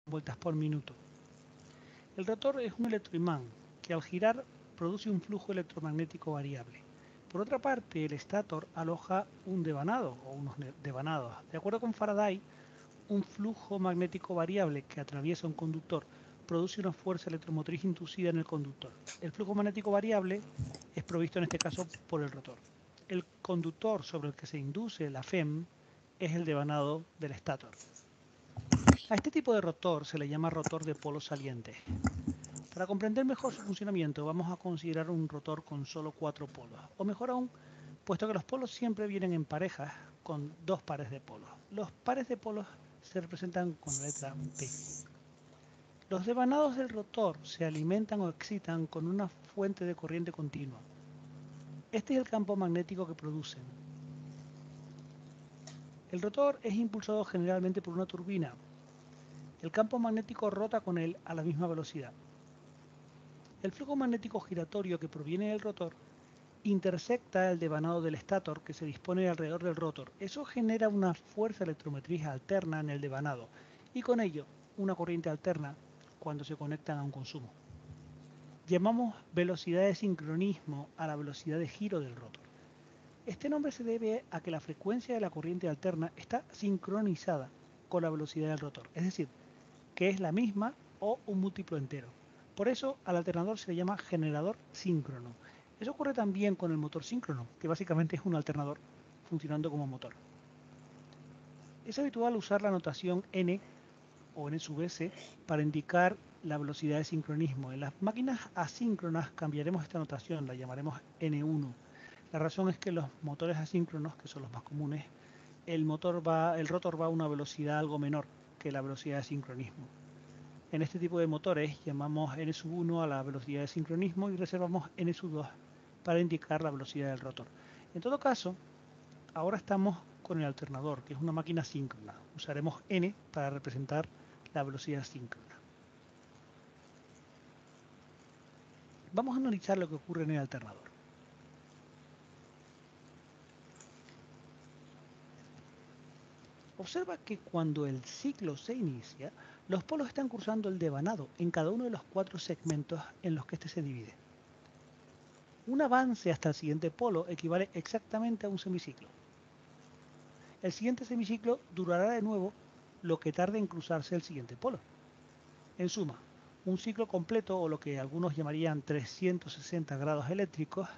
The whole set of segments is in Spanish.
vueltas por minuto. El rotor es un electroimán que al girar produce un flujo electromagnético variable. Por otra parte, el estator aloja un devanado o unos devanados. De acuerdo con Faraday, un flujo magnético variable que atraviesa un conductor produce una fuerza electromotriz inducida en el conductor. El flujo magnético variable es provisto en este caso por el rotor. El conductor sobre el que se induce la FEM es el devanado del estator. A este tipo de rotor se le llama rotor de polos salientes. Para comprender mejor su funcionamiento vamos a considerar un rotor con solo 4 polos, o mejor aún, puesto que los polos siempre vienen en parejas con 2 pares de polos. Los pares de polos se representan con la letra P. Los devanados del rotor se alimentan o excitan con una fuente de corriente continua. Este es el campo magnético que producen. El rotor es impulsado generalmente por una turbina. El campo magnético rota con él a la misma velocidad. El flujo magnético giratorio que proviene del rotor intersecta el devanado del estator que se dispone alrededor del rotor. Eso genera una fuerza electromotriz alterna en el devanado y con ello una corriente alterna cuando se conectan a un consumo. Llamamos velocidad de sincronismo a la velocidad de giro del rotor. Este nombre se debe a que la frecuencia de la corriente alterna está sincronizada con la velocidad del rotor, es decir, que es la misma o un múltiplo entero. Por eso al alternador se le llama generador síncrono. Eso ocurre también con el motor síncrono, que básicamente es un alternador funcionando como motor. Es habitual usar la notación N o N sub S para indicar la velocidad de sincronismo. En las máquinas asíncronas cambiaremos esta notación, la llamaremos N1. La razón es que los motores asíncronos, que son los más comunes, el rotor va a una velocidad algo menor que la velocidad de sincronismo. En este tipo de motores llamamos N1 a la velocidad de sincronismo y reservamos N2 para indicar la velocidad del rotor. En todo caso, ahora estamos con el alternador, que es una máquina síncrona. Usaremos N para representar la velocidad síncrona. Vamos a analizar lo que ocurre en el alternador. Observa que cuando el ciclo se inicia, los polos están cruzando el devanado en cada uno de los 4 segmentos en los que este se divide. Un avance hasta el siguiente polo equivale exactamente a un semiciclo. El siguiente semiciclo durará de nuevo lo que tarde en cruzarse el siguiente polo. En suma, un ciclo completo, o lo que algunos llamarían 360 grados eléctricos,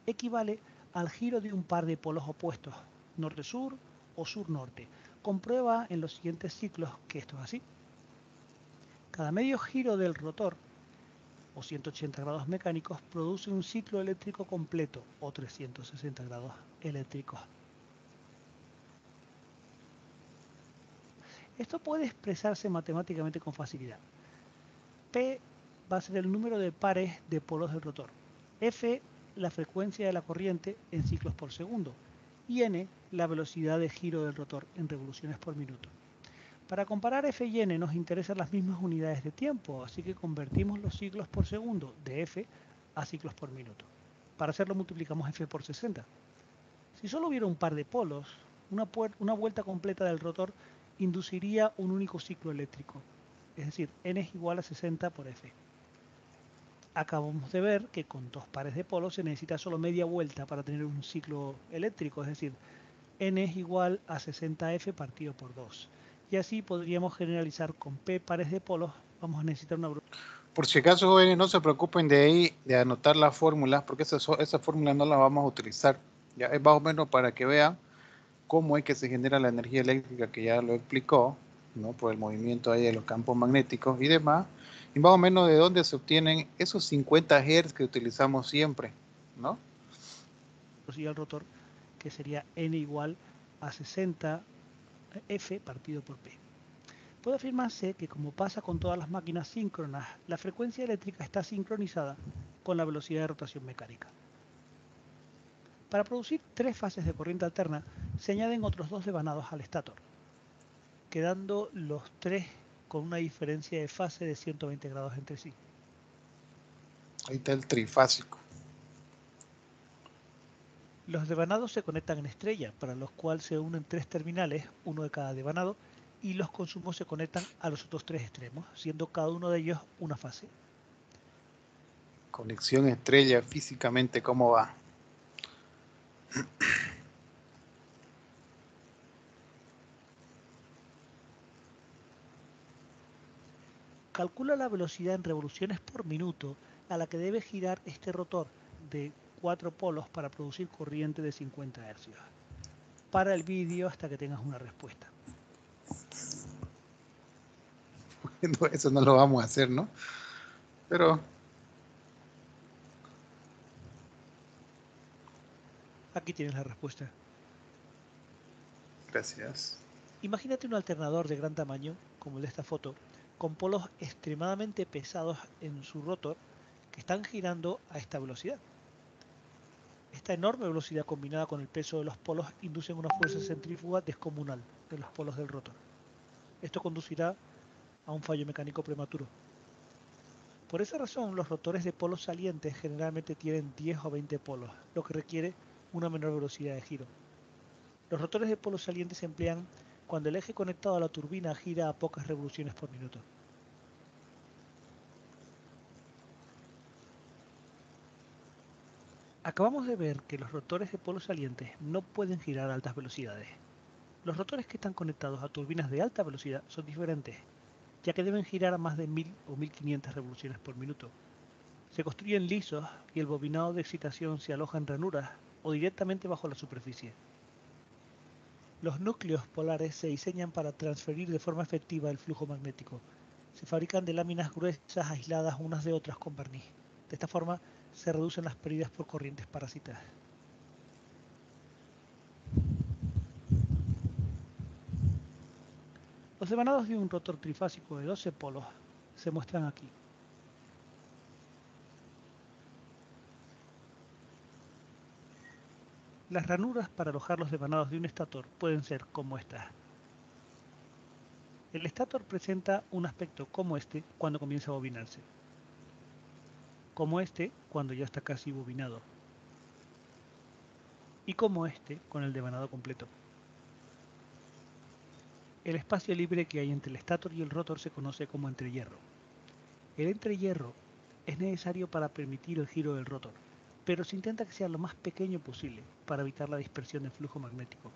equivale al giro de un par de polos opuestos, norte-sur o sur-norte. Comprueba en los siguientes ciclos que esto es así. Cada medio giro del rotor, o 180 grados mecánicos, produce un ciclo eléctrico completo, o 360 grados eléctricos. Esto puede expresarse matemáticamente con facilidad. P va a ser el número de pares de polos del rotor, F la frecuencia de la corriente en ciclos por segundo y N la velocidad de giro del rotor en revoluciones por minuto. Para comparar F y N nos interesan las mismas unidades de tiempo, así que convertimos los ciclos por segundo de F a ciclos por minuto. Para hacerlo multiplicamos F por 60. Si solo hubiera un par de polos, una vuelta completa del rotor induciría un único ciclo eléctrico, es decir, N es igual a 60 por F. Acabamos de ver que con 2 pares de polos se necesita solo media vuelta para tener un ciclo eléctrico, es decir, N es igual a 60F partido por 2. Y así podríamos generalizar con P pares de polos, vamos a necesitar una... Por si acaso, jóvenes, no se preocupen de ahí, de anotar las fórmulas, porque esa fórmula no la vamos a utilizar. Ya es más o menos para que vean cómo es que se genera la energía eléctrica, que ya lo explicó, ¿no? Por el movimiento ahí de los campos magnéticos y demás, y más o menos de dónde se obtienen esos 50 Hz que utilizamos siempre, ¿no? Al rotor, que sería N igual a 60 F partido por P. Puede afirmarse que, como pasa con todas las máquinas síncronas, la frecuencia eléctrica está sincronizada con la velocidad de rotación mecánica. Para producir 3 fases de corriente alterna, se añaden otros 2 devanados al estator, quedando los 3 con una diferencia de fase de 120 grados entre sí. Ahí está el trifásico. Los devanados se conectan en estrella, para los cuales se unen 3 terminales, uno de cada devanado, y los consumos se conectan a los otros tres extremos, siendo cada uno de ellos una fase. Conexión estrella, físicamente, ¿cómo va? Calcula la velocidad en revoluciones por minuto a la que debe girar este rotor de 4 polos para producir corriente de 50 Hz. Para el vídeo hasta que tengas una respuesta. No, eso no lo vamos a hacer, ¿no? Pero Aquí tienes la respuesta. gracias. Imagínate un alternador de gran tamaño, como el de esta foto, con polos extremadamente pesados en su rotor que están girando a esta velocidad. Esta enorme velocidad combinada con el peso de los polos inducen una fuerza centrífuga descomunal de los polos del rotor. Esto conducirá a un fallo mecánico prematuro. Por esa razón, los rotores de polos salientes generalmente tienen 10 o 20 polos, lo que requiere una menor velocidad de giro. Los rotores de polos salientes se emplean cuando el eje conectado a la turbina gira a pocas revoluciones por minuto. Acabamos de ver que los rotores de polos salientes no pueden girar a altas velocidades. Los rotores que están conectados a turbinas de alta velocidad son diferentes, ya que deben girar a más de 1000 o 1500 revoluciones por minuto. Se construyen lisos y el bobinado de excitación se aloja en ranuras o directamente bajo la superficie. Los núcleos polares se diseñan para transferir de forma efectiva el flujo magnético. Se fabrican de láminas gruesas aisladas unas de otras con barniz. De esta forma se reducen las pérdidas por corrientes parásitas. Los devanados de un rotor trifásico de 12 polos se muestran aquí. Las ranuras para alojar los devanados de un estator pueden ser como estas. El estator presenta un aspecto como este cuando comienza a bobinarse, como este cuando ya está casi bobinado, y como este con el devanado completo. El espacio libre que hay entre el estator y el rotor se conoce como entrehierro. El entrehierro es necesario para permitir el giro del rotor, pero se intenta que sea lo más pequeño posible para evitar la dispersión del flujo magnético.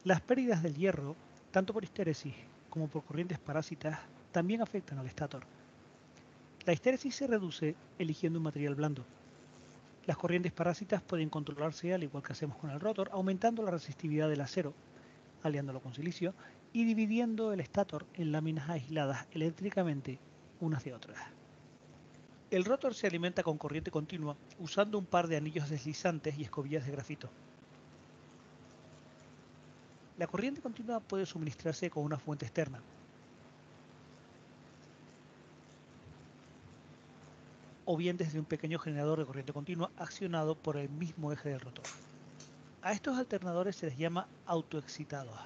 Las pérdidas del hierro, tanto por histéresis como por corrientes parásitas, también afectan al estator. La histéresis se reduce eligiendo un material blando. Las corrientes parásitas pueden controlarse al igual que hacemos con el rotor, aumentando la resistividad del acero, aliándolo con silicio, y dividiendo el estator en láminas aisladas eléctricamente unas de otras. El rotor se alimenta con corriente continua usando un par de anillos deslizantes y escobillas de grafito. La corriente continua puede suministrarse con una fuente externa. O bien desde un pequeño generador de corriente continua accionado por el mismo eje del rotor. A estos alternadores se les llama autoexcitados.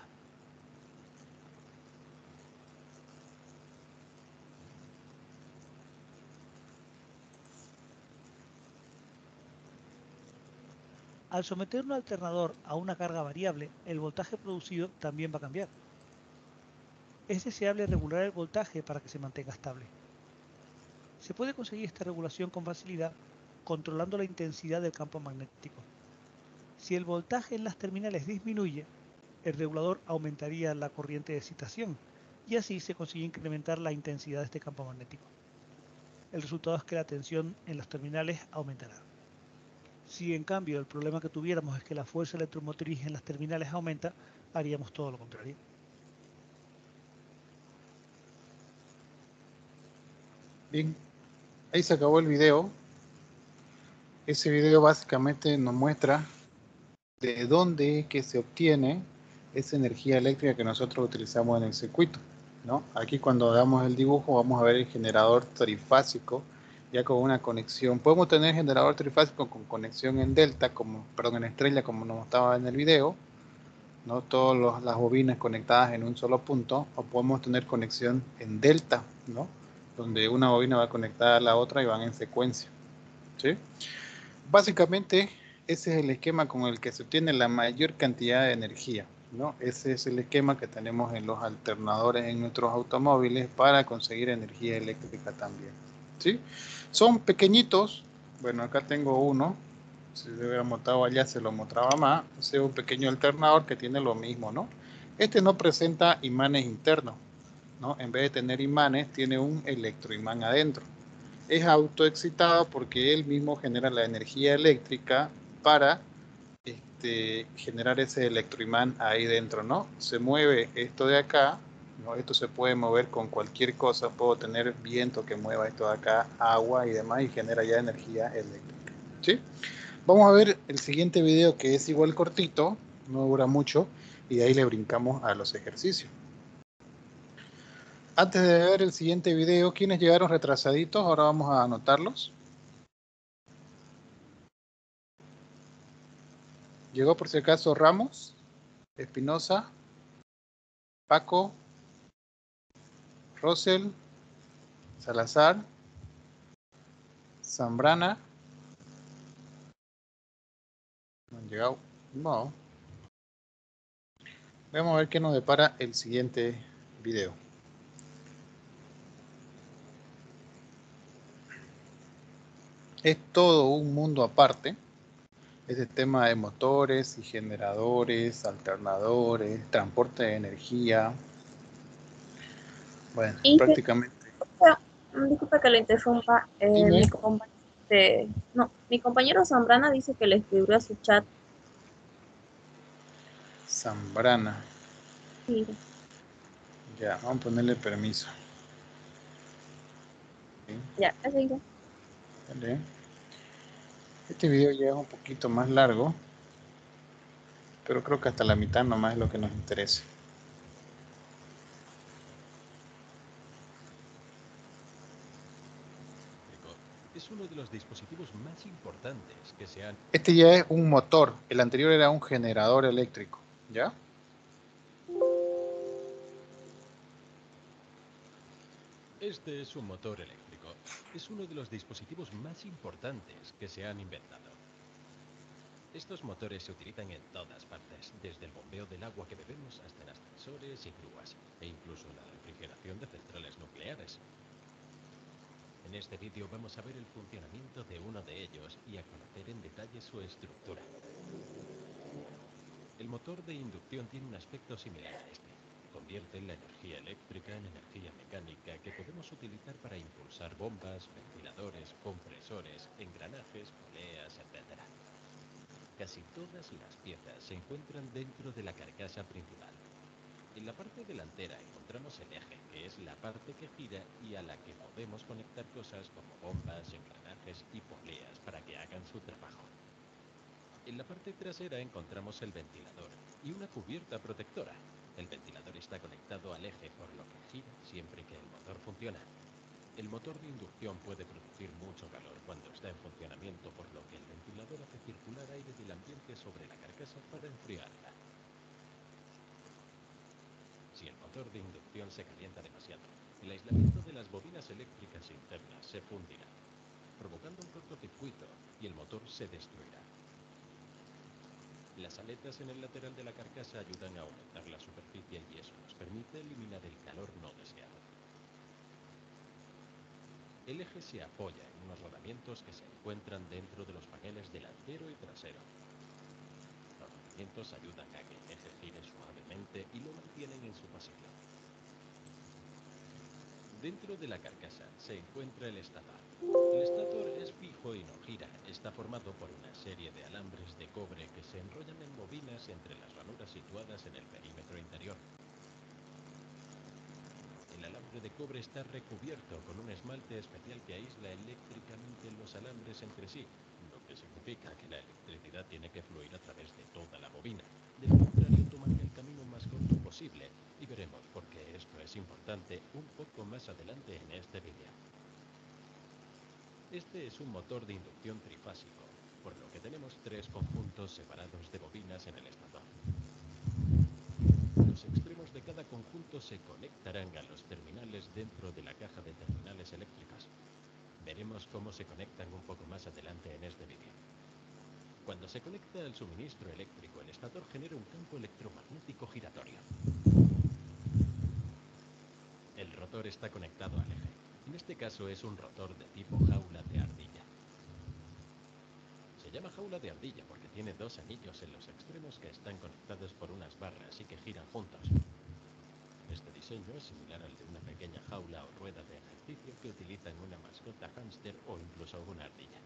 Al someter un alternador a una carga variable, el voltaje producido también va a cambiar. Es deseable regular el voltaje para que se mantenga estable. Se puede conseguir esta regulación con facilidad controlando la intensidad del campo magnético. Si el voltaje en las terminales disminuye, el regulador aumentaría la corriente de excitación y así se consigue incrementar la intensidad de este campo magnético. El resultado es que la tensión en los terminales aumentará. Si en cambio el problema que tuviéramos es que la fuerza electromotriz en las terminales aumenta, haríamos todo lo contrario. Bien, ahí se acabó el video. Ese video básicamente nos muestra de dónde que se obtiene esa energía eléctrica que nosotros utilizamos en el circuito, ¿no? Aquí cuando damos el dibujo vamos a ver el generador trifásico ya con una conexión. Podemos tener generador trifásico con conexión en delta, en estrella, como nos mostraba en el video, ¿no? Todas las bobinas conectadas en un solo punto, o podemos tener conexión en delta, ¿no? Donde una bobina va conectada a la otra y van en secuencia, ¿sí? Básicamente ese es el esquema con el que se obtiene la mayor cantidad de energía, ¿no? Ese es el esquema que tenemos en los alternadores en nuestros automóviles para conseguir energía eléctrica también, ¿sí? Son pequeñitos. Bueno, acá tengo uno. Si se hubiera mostrado allá, se lo mostraba más. Es un pequeño alternador que tiene lo mismo, ¿no? Este no presenta imanes internos, ¿no? En vez de tener imanes, tiene un electroimán adentro. Es autoexcitado porque él mismo genera la energía eléctrica para generar ese electroimán ahí dentro, ¿no? Se mueve esto de acá, ¿no? Esto se puede mover con cualquier cosa. Puedo tener viento que mueva esto de acá, agua y demás, y genera ya energía eléctrica, ¿sí? Vamos a ver el siguiente video, que es igual cortito, no dura mucho, y de ahí le brincamos a los ejercicios. Antes de ver el siguiente video, ¿quiénes llegaron retrasaditos? Ahora vamos a anotarlos. Llegó por si acaso Ramos, Espinosa, Paco, Rosel, Salazar, Zambrana. No han llegado. No. Vamos a ver qué nos depara el siguiente video. Es todo un mundo aparte. Este tema de motores y generadores, alternadores, transporte de energía. Bueno, Y prácticamente. disculpa que lo interrumpa, Dime. mi compañero Zambrana dice que le escribió a su chat. Zambrana. Sí. Ya, vamos a ponerle permiso. ¿Sí? Ya, así ya. Vale. Este video ya es un poquito más largo, pero creo que hasta la mitad nomás es lo que nos interesa. Es uno de los dispositivos más importantes que se han... Este ya es un motor, el anterior era un generador eléctrico, ¿ya? Este es un motor eléctrico. Es uno de los dispositivos más importantes que se han inventado. Estos motores se utilizan en todas partes, desde el bombeo del agua que bebemos hasta en ascensores y grúas, e incluso la refrigeración de centrales nucleares. En este vídeo vamos a ver el funcionamiento de uno de ellos y a conocer en detalle su estructura. El motor de inducción tiene un aspecto similar a este. Convierte la energía eléctrica en energía mecánica que podemos utilizar para impulsar bombas, ventiladores, compresores, engranajes, poleas, etc. Casi todas las piezas se encuentran dentro de la carcasa principal. En la parte delantera encontramos el eje, que es la parte que gira y a la que podemos conectar cosas como bombas, engranajes y poleas para que hagan su trabajo. En la parte trasera encontramos el ventilador y una cubierta protectora. El ventilador está conectado al eje por lo que gira siempre que el motor funciona. El motor de inducción puede producir mucho calor cuando está en funcionamiento, por lo que el ventilador hace circular aire del ambiente sobre la carcasa para enfriarla. Si el motor de inducción se calienta demasiado, el aislamiento de las bobinas eléctricas internas se fundirá, provocando un cortocircuito y el motor se destruirá. Las aletas en el lateral de la carcasa ayudan a aumentar la superficie y eso nos permite eliminar el calor no deseado. El eje se apoya en unos rodamientos que se encuentran dentro de los paneles delantero y trasero. Los rodamientos ayudan a que el eje gire suavemente y lo mantienen en su posición. Dentro de la carcasa se encuentra el estator. El estator es fijo y no gira. Está formado por una serie de alambres de cobre que se enrollan en bobinas entre las ranuras situadas en el perímetro interior. El alambre de cobre está recubierto con un esmalte especial que aísla eléctricamente los alambres entre sí, lo que significa que la electricidad tiene que fluir a través de toda la bobina. De lo contrario, toman el camino más corto posible, y veremos por qué esto es importante un poco más adelante en este vídeo. Este es un motor de inducción trifásico, por lo que tenemos tres conjuntos separados de bobinas en el estator. Los extremos de cada conjunto se conectarán a los terminales dentro de la caja de terminales eléctricas. Veremos cómo se conectan un poco más adelante en este vídeo. Cuando se conecta al suministro eléctrico, el estator genera un campo electromagnético giratorio. El rotor está conectado al eje. En este caso es un rotor de tipo jaula de ardilla. Se llama jaula de ardilla porque tiene dos anillos en los extremos que están conectados por unas barras y que giran juntos. Este diseño es similar al de una pequeña jaula o rueda de ejercicio que utilizan una mascota hámster o incluso una ardilla.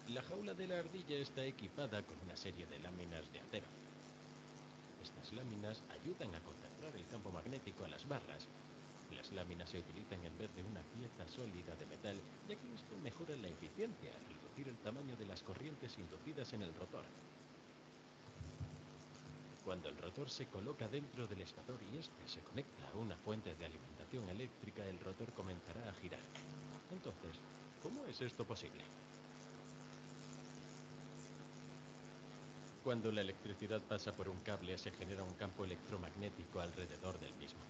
La jaula de la ardilla está equipada con una serie de láminas de acero. Estas láminas ayudan a concentrar el campo magnético a las barras. Las láminas se utilizan en vez de una pieza sólida de metal, ya que esto mejora la eficiencia al reducir el tamaño de las corrientes inducidas en el rotor. Cuando el rotor se coloca dentro del estator y este se conecta a una fuente de alimentación eléctrica, el rotor comenzará a girar. Entonces, ¿cómo es esto posible? Cuando la electricidad pasa por un cable, se genera un campo electromagnético alrededor del mismo.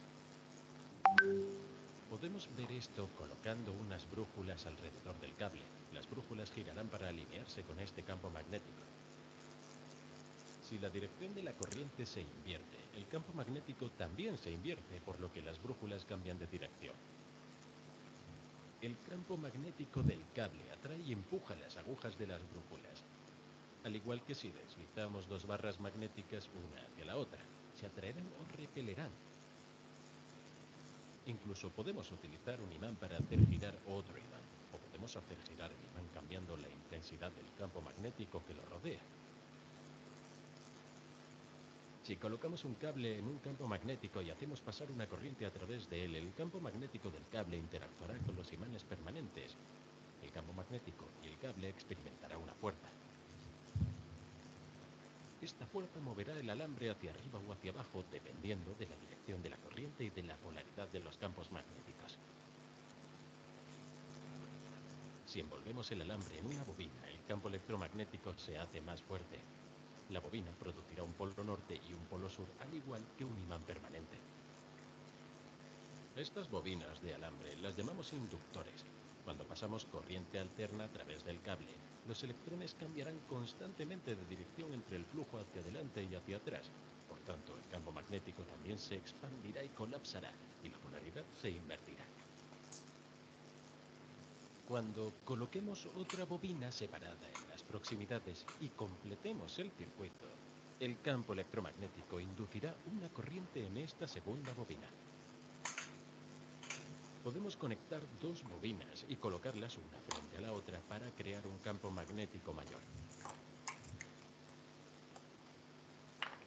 Podemos ver esto colocando unas brújulas alrededor del cable. Las brújulas girarán para alinearse con este campo magnético. Si la dirección de la corriente se invierte, el campo magnético también se invierte, por lo que las brújulas cambian de dirección. El campo magnético del cable atrae y empuja las agujas de las brújulas. Al igual que si deslizamos dos barras magnéticas una hacia la otra, se atraerán o repelerán. Incluso podemos utilizar un imán para hacer girar otro imán, o podemos hacer girar el imán cambiando la intensidad del campo magnético que lo rodea. Si colocamos un cable en un campo magnético y hacemos pasar una corriente a través de él, el campo magnético del cable interactuará con los imanes permanentes. El campo magnético y el cable experimentará una fuerza. Esta fuerza moverá el alambre hacia arriba o hacia abajo dependiendo de la dirección de la corriente y de la polaridad de los campos magnéticos. Si envolvemos el alambre en una bobina, el campo electromagnético se hace más fuerte. La bobina producirá un polo norte y un polo sur, al igual que un imán permanente. Estas bobinas de alambre las llamamos inductores. Cuando pasamos corriente alterna a través del cable, los electrones cambiarán constantemente de dirección entre el flujo hacia adelante y hacia atrás. Por tanto, el campo magnético también se expandirá y colapsará, y la polaridad se invertirá. Cuando coloquemos otra bobina separada en las proximidades y completemos el circuito, el campo electromagnético inducirá una corriente en esta segunda bobina. Podemos conectar dos bobinas y colocarlas una frente a la otra para crear un campo magnético mayor.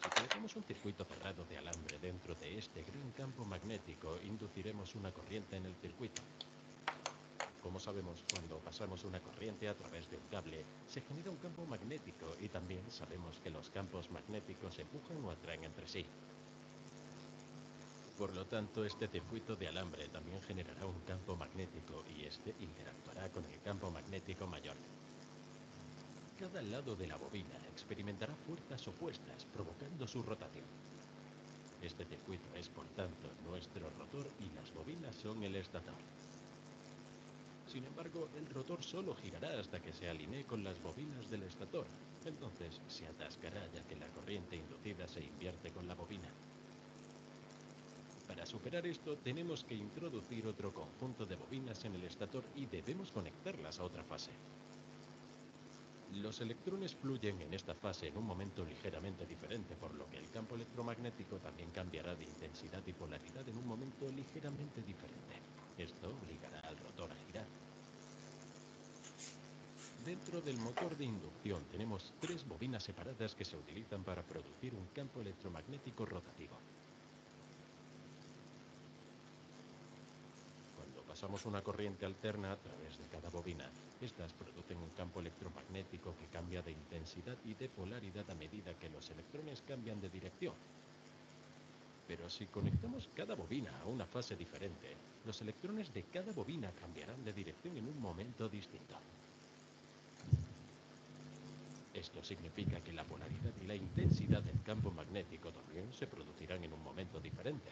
Si colocamos un circuito cerrado de alambre dentro de este gran campo magnético, induciremos una corriente en el circuito. Como sabemos, cuando pasamos una corriente a través de un cable, se genera un campo magnético y también sabemos que los campos magnéticos se empujan o atraen entre sí. Por lo tanto, este circuito de alambre también generará un campo magnético y este interactuará con el campo magnético mayor. Cada lado de la bobina experimentará fuerzas opuestas, provocando su rotación. Este circuito es, por tanto, nuestro rotor y las bobinas son el estator. Sin embargo, el rotor solo girará hasta que se alinee con las bobinas del estator. Entonces se atascará ya que la corriente inducida se invierte con la bobina. Para superar esto, tenemos que introducir otro conjunto de bobinas en el estator y debemos conectarlas a otra fase. Los electrones fluyen en esta fase en un momento ligeramente diferente, por lo que el campo electromagnético también cambiará de intensidad y polaridad en un momento ligeramente diferente. Esto obligará al rotor a girar. Dentro del motor de inducción tenemos tres bobinas separadas que se utilizan para producir un campo electromagnético rotativo. Cuando pasamos una corriente alterna a través de cada bobina, estas producen un campo electromagnético que cambia de intensidad y de polaridad a medida que los electrones cambian de dirección. Pero si conectamos cada bobina a una fase diferente, los electrones de cada bobina cambiarán de dirección en un momento distinto. Esto significa que la polaridad y la intensidad del campo magnético también se producirán en un momento diferente.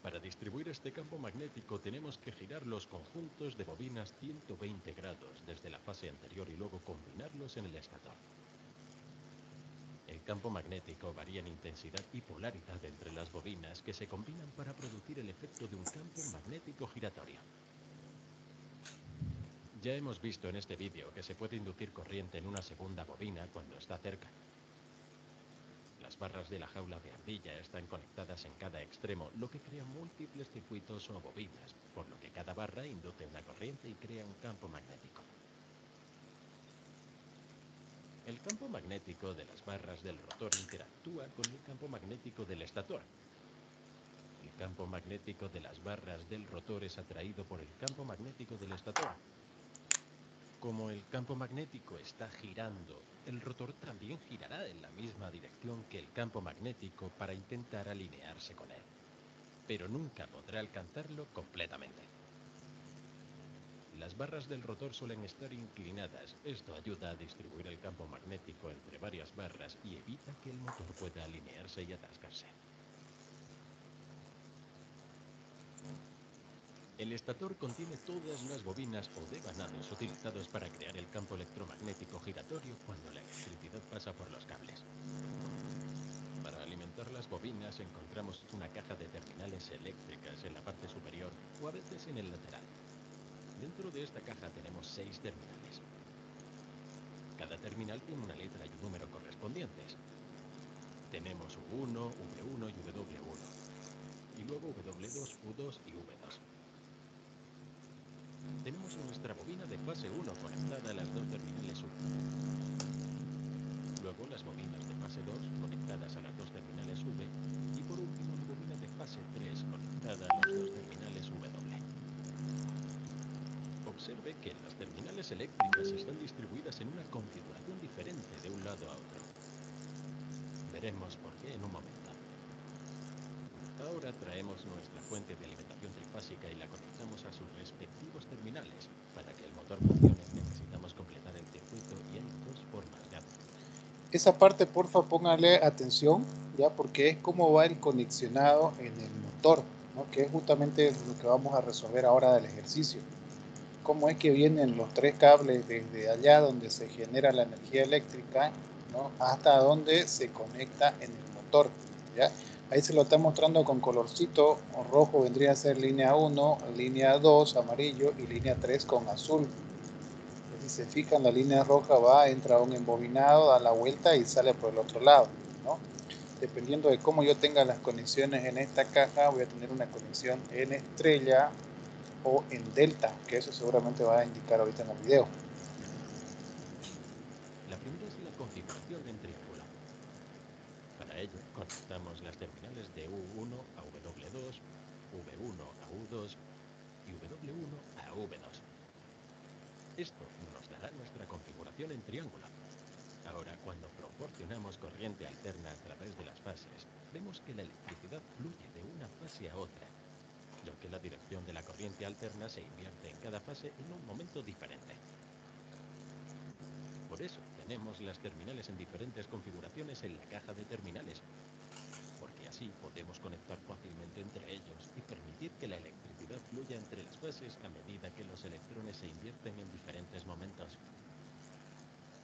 Para distribuir este campo magnético tenemos que girar los conjuntos de bobinas 120 grados desde la fase anterior y luego combinarlos en el estator. El campo magnético varía en intensidad y polaridad entre las bobinas que se combinan para producir el efecto de un campo magnético giratorio. Ya hemos visto en este vídeo que se puede inducir corriente en una segunda bobina cuando está cerca. Las barras de la jaula de ardilla están conectadas en cada extremo, lo que crea múltiples circuitos o bobinas, por lo que cada barra induce una corriente y crea un campo magnético. El campo magnético de las barras del rotor interactúa con el campo magnético del estator. El campo magnético de las barras del rotor es atraído por el campo magnético del estator. Como el campo magnético está girando, el rotor también girará en la misma dirección que el campo magnético para intentar alinearse con él, pero nunca podrá alcanzarlo completamente. Las barras del rotor suelen estar inclinadas. Esto ayuda a distribuir el campo magnético entre varias barras y evita que el motor pueda alinearse y atascarse. El estator contiene todas las bobinas o devanados utilizados para crear el campo electromagnético giratorio cuando la electricidad pasa por los cables. Para alimentar las bobinas encontramos una caja de terminales eléctricas en la parte superior o a veces en el lateral. Dentro de esta caja tenemos 6 terminales. Cada terminal tiene una letra y un número correspondientes. Tenemos U1, V1 y W1. Y luego W2, U2 y V2. Tenemos nuestra bobina de fase 1 conectada a las dos terminales U. Luego las bobinas de fase 2 conectadas a las dos terminales V. Y por último la bobina de fase 3 conectada a las dos terminales W. Observe que las terminales eléctricas están distribuidas en una configuración diferente de un lado a otro. Veremos por qué en un momento. Ahora traemos nuestra fuente de alimentación trifásica y la conectamos a sus respectivos terminales. Para que el motor funcione necesitamos completar el circuito y hay dos formas de hacerlo. Esa parte, porfa, póngale atención, ya, porque es cómo va el conexionado en el motor, ¿no? Que es justamente lo que vamos a resolver ahora del ejercicio. Cómo es que vienen los 3 cables desde allá donde se genera la energía eléctrica, ¿no? Hasta donde se conecta en el motor, ¿ya? Ahí se lo está mostrando con colorcito. Rojo vendría a ser línea 1, línea 2 amarillo y línea 3 con azul. Si se fijan, la línea roja va, entra a un embobinado, da la vuelta y sale por el otro lado, ¿no? Dependiendo de cómo yo tenga las conexiones en esta caja, voy a tener una conexión en estrella o en delta, que eso seguramente va a indicar ahorita en el video. La primera es la configuración en triángulo. Para ello, conectamos las terminales de U1 a W2, V1 a U2 y W1 a V2. Esto nos dará nuestra configuración en triángulo. Ahora, cuando proporcionamos corriente alterna a través de las fases, vemos que la electricidad fluye de una fase a otra, ya que la dirección de la corriente alterna se invierte en cada fase en un momento diferente. Por eso tenemos las terminales en diferentes configuraciones en la caja de terminales, porque así podemos conectar fácilmente entre ellos y permitir que la electricidad fluya entre las fases a medida que los electrones se invierten en diferentes momentos.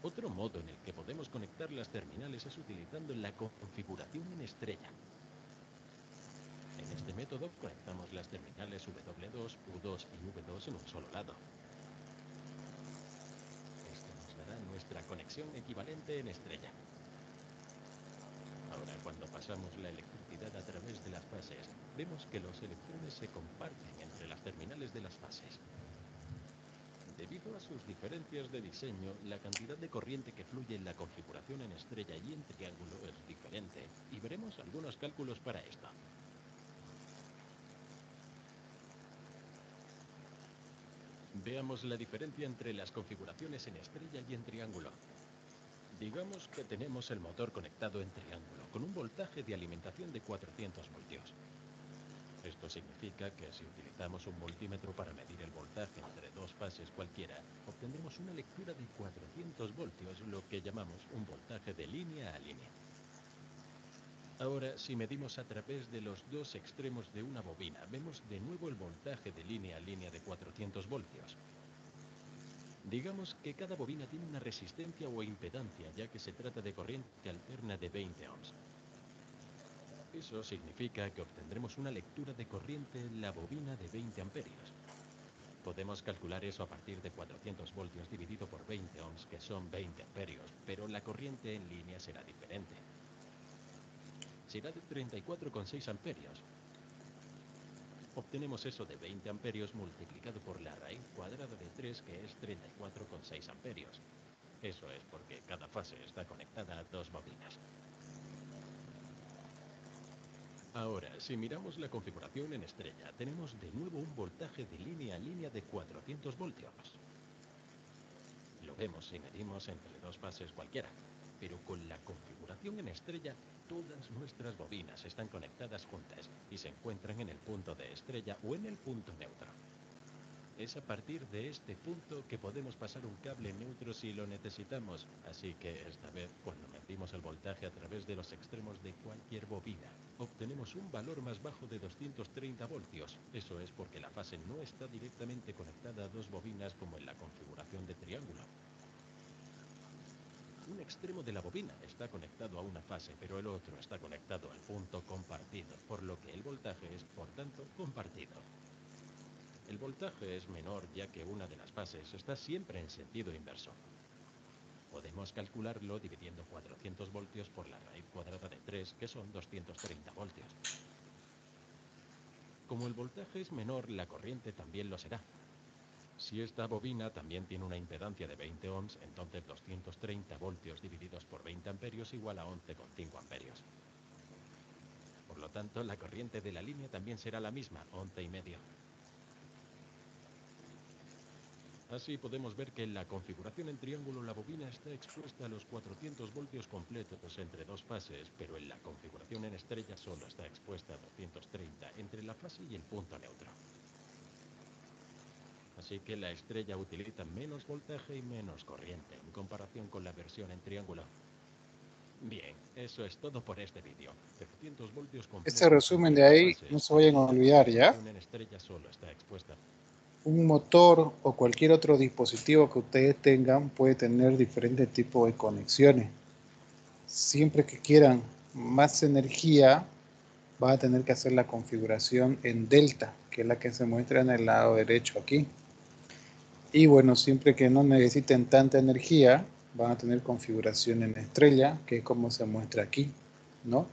Otro modo en el que podemos conectar las terminales es utilizando la configuración en estrella. En este método conectamos las terminales W2, U2 y V2 en un solo lado. Esto nos dará nuestra conexión equivalente en estrella. Ahora, cuando pasamos la electricidad a través de las fases, vemos que los electrones se comparten entre las terminales de las fases. Debido a sus diferencias de diseño, la cantidad de corriente que fluye en la configuración en estrella y en triángulo es diferente, y veremos algunos cálculos para esto. Veamos la diferencia entre las configuraciones en estrella y en triángulo. Digamos que tenemos el motor conectado en triángulo, con un voltaje de alimentación de 400 voltios. Esto significa que si utilizamos un multímetro para medir el voltaje entre dos fases cualquiera, obtendremos una lectura de 400 voltios, lo que llamamos un voltaje de línea a línea. Ahora, si medimos a través de los dos extremos de una bobina, vemos de nuevo el voltaje de línea a línea de 400 voltios. Digamos que cada bobina tiene una resistencia o impedancia, ya que se trata de corriente alterna de 20 ohms. Eso significa que obtendremos una lectura de corriente en la bobina de 20 amperios. Podemos calcular eso a partir de 400 voltios dividido por 20 ohms, que son 20 amperios, pero la corriente en línea será diferente. Será de 34,6 amperios. Obtenemos eso de 20 amperios multiplicado por la raíz cuadrada de 3, que es 34,6 amperios. Eso es porque cada fase está conectada a dos bobinas. Ahora, si miramos la configuración en estrella, tenemos de nuevo un voltaje de línea a línea de 400 voltios. Lo vemos si medimos entre dos fases cualquiera, pero con la configuración en estrella, todas nuestras bobinas están conectadas juntas y se encuentran en el punto de estrella o en el punto neutro. Es a partir de este punto que podemos pasar un cable neutro si lo necesitamos, así que esta vez, cuando medimos el voltaje a través de los extremos de cualquier bobina, obtenemos un valor más bajo de 230 voltios. Eso es porque la fase no está directamente conectada a dos bobinas como en la configuración de triángulo. Un extremo de la bobina está conectado a una fase, pero el otro está conectado al punto compartido, por lo que el voltaje es, por tanto, compartido. El voltaje es menor ya que una de las fases está siempre en sentido inverso. Podemos calcularlo dividiendo 400 voltios por la raíz cuadrada de 3, que son 230 voltios. Como el voltaje es menor, la corriente también lo será. Si esta bobina también tiene una impedancia de 20 ohms, entonces 230 voltios divididos por 20 amperios igual a 11,5 amperios. Por lo tanto, la corriente de la línea también será la misma, 11,5. Así podemos ver que en la configuración en triángulo la bobina está expuesta a los 400 voltios completos entre dos fases, pero en la configuración en estrella solo está expuesta a 230 entre la fase y el punto neutro. Así que la estrella utiliza menos voltaje y menos corriente en comparación con la versión en triángulo. Bien, eso es todo por este vídeo. 300 voltios completos Este resumen de entre dos ahí, fases. no se vayan a olvidar, La ¿ya? versión en estrella solo está expuesta. Un motor o cualquier otro dispositivo que ustedes tengan puede tener diferentes tipos de conexiones. Siempre que quieran más energía, va a tener que hacer la configuración en delta, que es la que se muestra en el lado derecho aquí. Y bueno, siempre que no necesiten tanta energía, van a tener configuración en estrella, que es como se muestra aquí, ¿no?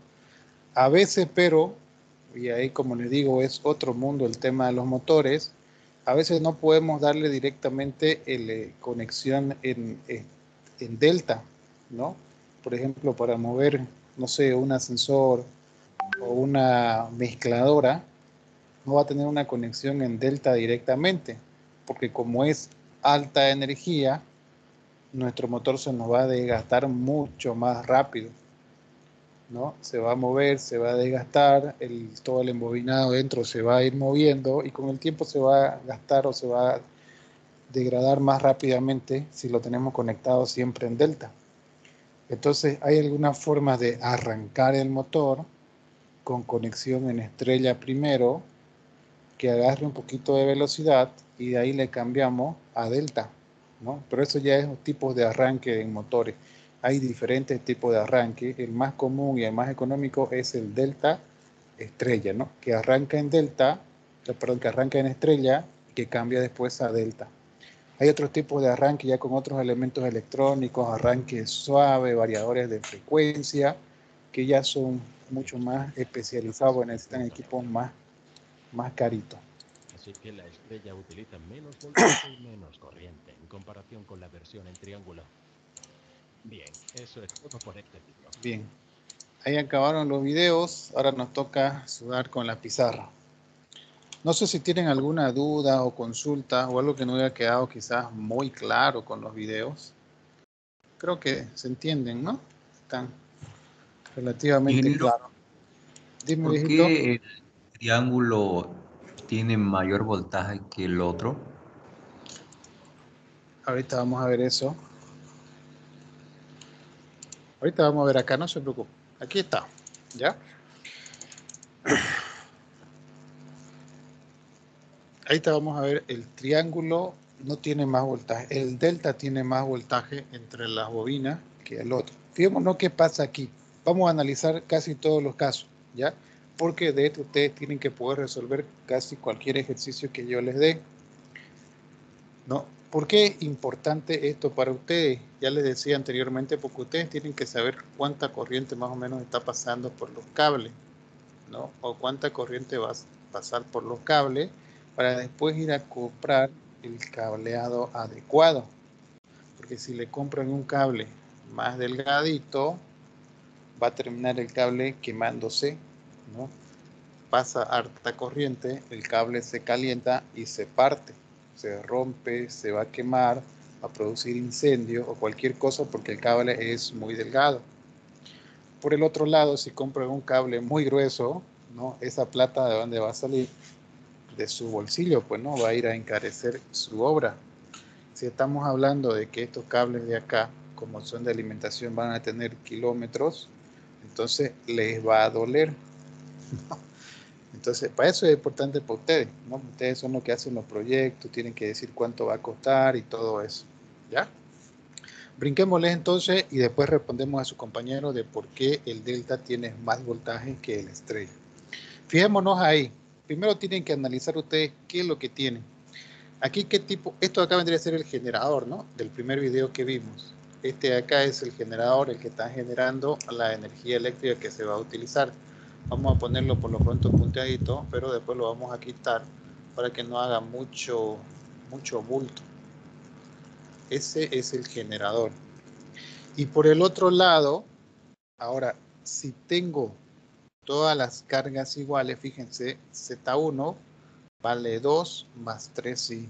A veces, pero, y ahí como les digo, es otro mundo el tema de los motores, a veces no podemos darle directamente conexión en delta, ¿no? Por ejemplo, para mover, no sé, un ascensor o una mezcladora, no va a tener una conexión en delta directamente, porque como es alta energía, nuestro motor se nos va a desgastar mucho más rápido, ¿no? Se va a mover, se va a desgastar, todo el embobinado dentro se va a ir moviendo y con el tiempo se va a gastar o se va a degradar más rápidamente si lo tenemos conectado siempre en delta. Entonces hay algunas formas de arrancar el motor con conexión en estrella primero, que agarre un poquito de velocidad y de ahí le cambiamos a delta, ¿no? Pero eso ya es un tipo de arranque en motores. Hay diferentes tipos de arranque. El más común y el más económico es el delta estrella, ¿no? Que arranca en delta, perdón, que arranca en estrella y que cambia después a delta. Hay otros tipos de arranque ya con otros elementos electrónicos, arranque suave, variadores de frecuencia, que ya son mucho más especializados, necesitan equipos más caritos. Así que la estrella utiliza menos voltaje y menos corriente en comparación con la versión en triángulo. Bien, eso es todo por este vídeo. Bien, ahí acabaron los videos, ahora nos toca sudar con la pizarra. No sé si tienen alguna duda o consulta o algo que no haya quedado quizás muy claro con los videos. Creo que se entienden, ¿no? Están relativamente Ingeniero, claros. Dime, ¿por viejito. qué el triángulo tiene mayor voltaje que el otro? Ahorita vamos a ver eso. Ahorita vamos a ver acá, no se preocupe. Aquí está. ¿Ya? Ahí te vamos a ver, el triángulo no tiene más voltaje. El delta tiene más voltaje entre las bobinas que el otro. Fijémonos qué pasa aquí. Vamos a analizar casi todos los casos, ¿ya? Porque de hecho ustedes tienen que poder resolver casi cualquier ejercicio que yo les dé, ¿no? ¿Por qué es importante esto para ustedes? Ya les decía anteriormente, porque ustedes tienen que saber cuánta corriente más o menos está pasando por los cables, ¿no? O cuánta corriente va a pasar por los cables para después ir a comprar el cableado adecuado. Porque si le compran un cable más delgadito, va a terminar el cable quemándose, ¿no? Pasa harta corriente, el cable se calienta y se parte, se rompe, se va a quemar, va a producir incendio o cualquier cosa porque el cable es muy delgado. Por el otro lado, si compran un cable muy grueso, ¿no? Esa plata de dónde va a salir, de su bolsillo, pues no va a ir a encarecer su obra. Si estamos hablando de que estos cables de acá, como son de alimentación, van a tener kilómetros, entonces les va a doler. Entonces, para eso es importante para ustedes, ¿no? Ustedes son los que hacen los proyectos, tienen que decir cuánto va a costar y todo eso, ¿ya? Brinquémosles entonces y después respondemos a su compañero de por qué el delta tiene más voltaje que el estrella. Fijémonos ahí. Primero tienen que analizar ustedes qué es lo que tienen. Aquí qué tipo, esto acá vendría a ser el generador, ¿no? Del primer video que vimos. Este de acá es el generador, el que está generando la energía eléctrica que se va a utilizar. Vamos a ponerlo por lo pronto punteadito, pero después lo vamos a quitar para que no haga mucho bulto. Ese es el generador. Y por el otro lado, ahora, si tengo todas las cargas iguales, fíjense, Z1 vale 2 más 3i.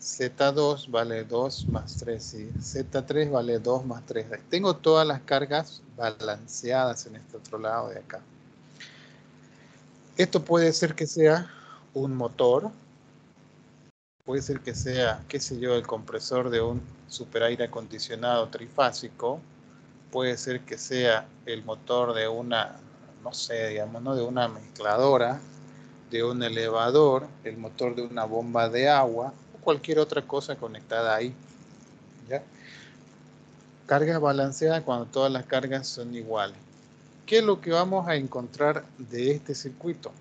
Z2 vale 2 más 3i. Z3 vale 2 más 3i. Tengo todas las cargas balanceadas en este otro lado de acá. Esto puede ser que sea un motor, puede ser que sea, qué sé yo, el compresor de un super aire acondicionado trifásico, puede ser que sea el motor de una, no sé, digamos, ¿no? De una mezcladora, de un elevador, el motor de una bomba de agua o cualquier otra cosa conectada ahí, ¿ya? Carga balanceada cuando todas las cargas son iguales. ¿Qué es lo que vamos a encontrar de este circuito?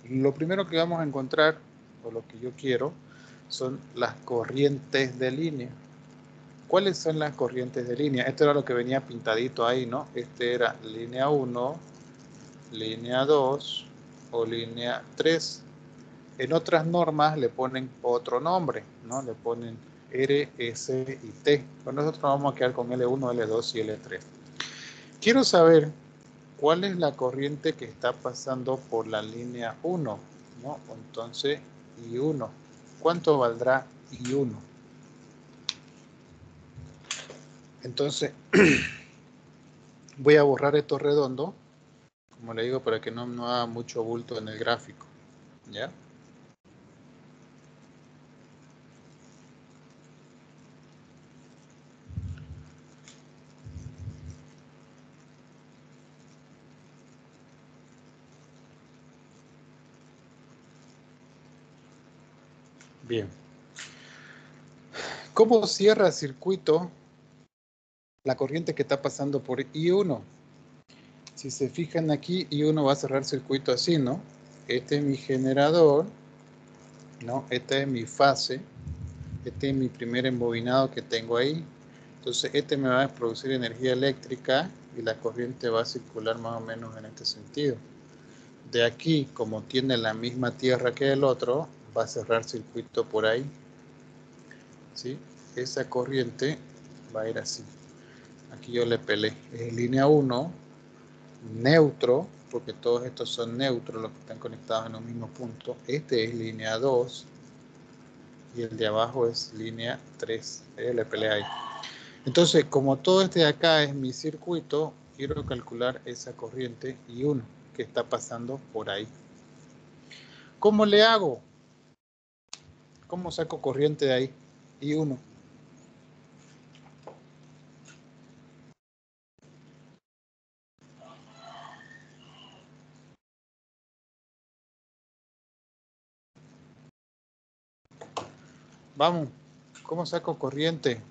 Lo primero que vamos a encontrar, o lo que yo quiero, son las corrientes de línea. ¿Cuáles son las corrientes de línea? Esto era lo que venía pintadito ahí, ¿no? Este era línea 1, línea 2 o línea 3. En otras normas le ponen otro nombre, ¿no? Le ponen R, S y T. Pero nosotros vamos a quedar con L1, L2 y L3. Quiero saber cuál es la corriente que está pasando por la línea 1, ¿no? Entonces, I1. ¿Cuánto valdrá I1? Entonces, voy a borrar esto redondo, como le digo, para que no haga mucho bulto en el gráfico, ¿ya? Bien. ¿Cómo cierra circuito la corriente que está pasando por I1? Si se fijan aquí, I1 va a cerrar circuito así, ¿no? Este es mi generador, ¿no? Esta es mi fase. Este es mi primer embobinado que tengo ahí. Entonces este me va a producir energía eléctrica y la corriente va a circular más o menos en este sentido. De aquí, como tiene la misma tierra que el otro, va a cerrar circuito por ahí, ¿sí? Esa corriente va a ir así. Aquí yo le pelé. Es línea 1, neutro, porque todos estos son neutros, los que están conectados en un mismo punto. Este es línea 2 y el de abajo es línea 3. Yo le pelé ahí. Entonces, como todo este de acá es mi circuito, quiero calcular esa corriente I1 que está pasando por ahí. ¿Cómo le hago? ¿Cómo saco corriente de ahí? I1. Vamos. ¿Cómo saco corriente?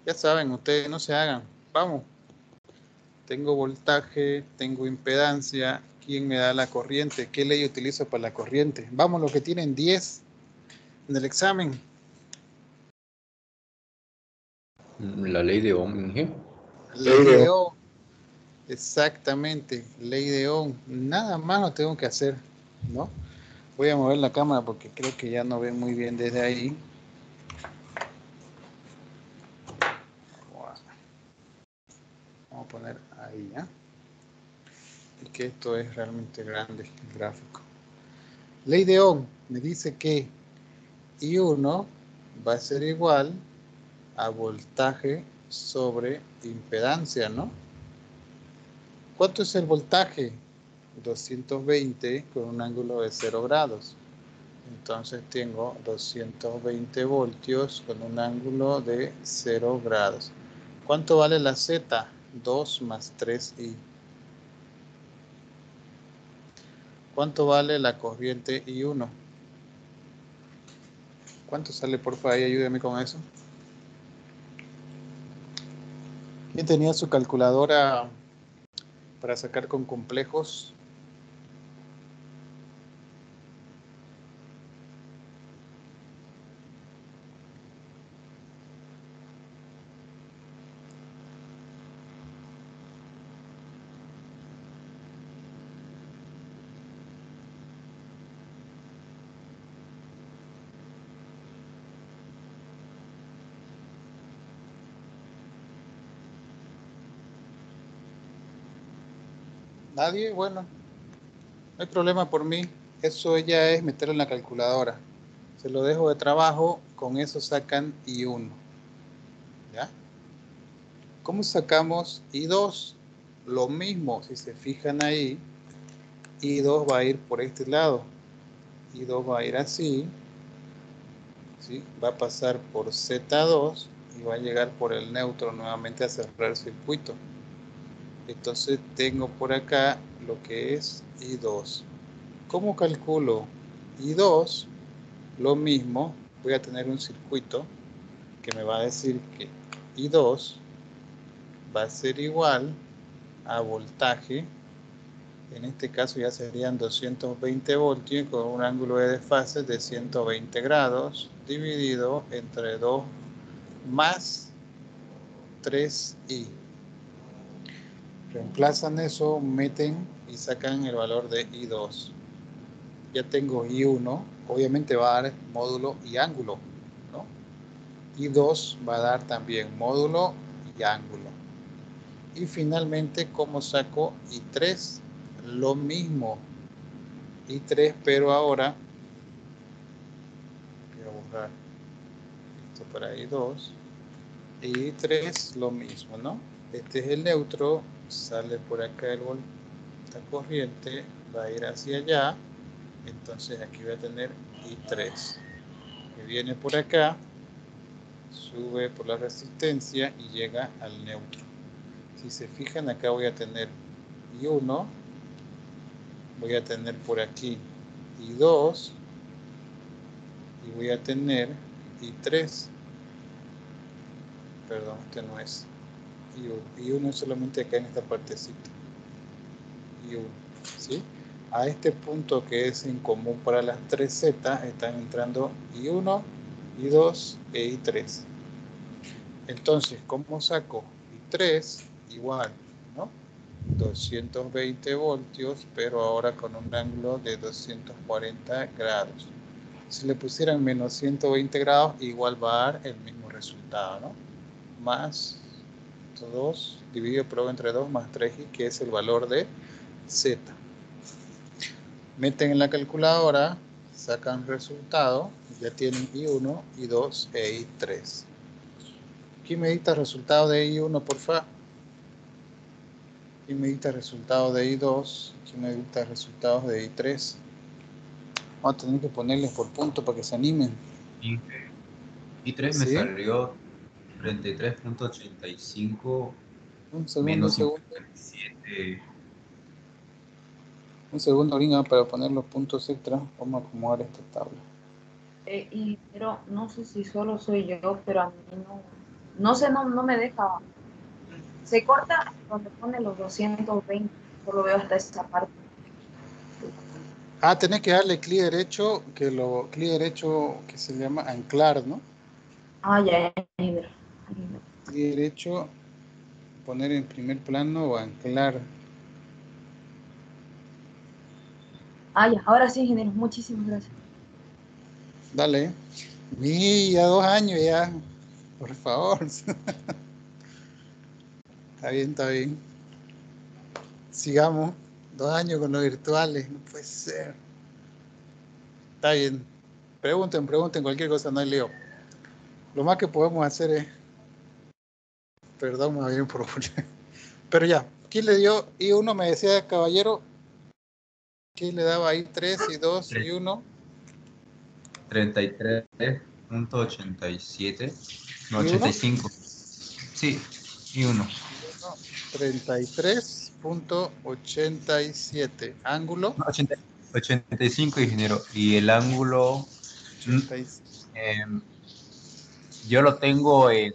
Ya saben, ustedes no se hagan. Vamos. Tengo voltaje, tengo impedancia. ¿Quién me da la corriente? ¿Qué ley utilizo para la corriente? Vamos, los que tienen 10 en el examen. La ley de Ohm, Inge. Ley de Ohm. Exactamente, ley de Ohm. Nada más lo tengo que hacer, ¿no? Voy a mover la cámara porque creo que ya no ven muy bien desde ahí. Vamos a poner ahí, ¿ya? Y que esto es realmente grande, el gráfico. Ley de Ohm me dice que I1 va a ser igual a voltaje sobre impedancia, ¿no? ¿Cuánto es el voltaje? 220 con un ángulo de 0 grados. Entonces tengo 220 voltios con un ángulo de 0 grados. ¿Cuánto vale la Z? 2 más 3I. ¿Cuánto vale la corriente I1? ¿Cuánto sale, por favor? Ayúdame con eso. ¿Quién tenía su calculadora para sacar con complejos? ¿Nadie? Bueno, no hay problema por mí. Eso ya es meterlo en la calculadora. Se lo dejo de trabajo. Con eso sacan I1. ¿Ya? ¿Cómo sacamos I2? Lo mismo, si se fijan ahí, I2 va a ir por este lado. I2 va a ir así. ¿Sí? Va a pasar por Z2 y va a llegar por el neutro nuevamente a cerrar el circuito. Entonces tengo por acá lo que es I2. ¿Cómo calculo I2? Lo mismo, voy a tener un circuito que me va a decir que I2 va a ser igual a voltaje. En este caso ya serían 220 voltios con un ángulo de desfase de 120 grados dividido entre 2 más 3i. Reemplazan eso, meten y sacan el valor de I2. Ya tengo I1, obviamente va a dar módulo y ángulo, ¿no? I2 va a dar también módulo y ángulo. Y finalmente, ¿cómo saco I3? Lo mismo. I3, pero ahora voy a borrar esto para I2. I3 lo mismo, ¿no? Este es el neutro, sale por acá la corriente, va a ir hacia allá. Entonces aquí voy a tener I3, que viene por acá, sube por la resistencia y llega al neutro. Si se fijan, acá voy a tener I1, voy a tener por aquí I2 y voy a tener I3. Perdón, este no es I1. I1 es solamente acá en esta partecita. I1, ¿sí? A este punto que es en común para las 3Z están entrando I1, I2 e I3. Entonces, ¿cómo saco? I3 igual, ¿no? 220 voltios, pero ahora con un ángulo de 240 grados. Si le pusieran menos 120 grados, igual va a dar el mismo resultado, ¿no? Más 2 dividido por entre 2 más 3i, que es el valor de Z. Meten en la calculadora, sacan resultado, ya tienen I1, I2 e I3. ¿Quién me dicta el resultado de I1, por favor? ¿Quién me dicta el resultado de I2? ¿Quién me dicta resultados de I3? Vamos a tener que ponerles por punto para que se animen. I3 me ¿Sí? salió 33.85 Un segundo, un menos segundo. 57. Un segundo, Lina, para poner los puntos extra. Vamos a acomodar esta tabla. Pero no sé si solo soy yo, pero a mí no sé, no me deja. Se corta donde pone los 220, solo veo hasta esa parte. Ah, tenés que darle clic derecho, clic derecho que se llama anclar, ¿no? Ah, ya, mira. Clic derecho, poner en primer plano o anclar. Ah, ya, ahora sí, ingeniero, muchísimas gracias. Dale. Y ya 2 años ya. Por favor. Está bien, está bien. Sigamos. 2 años con los virtuales. No puede ser. Está bien. Pregunten cualquier cosa, no hay lío. Lo más que podemos hacer es... Perdón, más bien por... Pero ya. ¿Quién le dio I1? Me decía, caballero. ¿Quién le daba ahí 3 y 2 y 1? 33.87. No, ¿Y 1? 85. Sí, y 1. 33.87. Ángulo. 85, ingeniero. Y el ángulo, 85. yo lo tengo en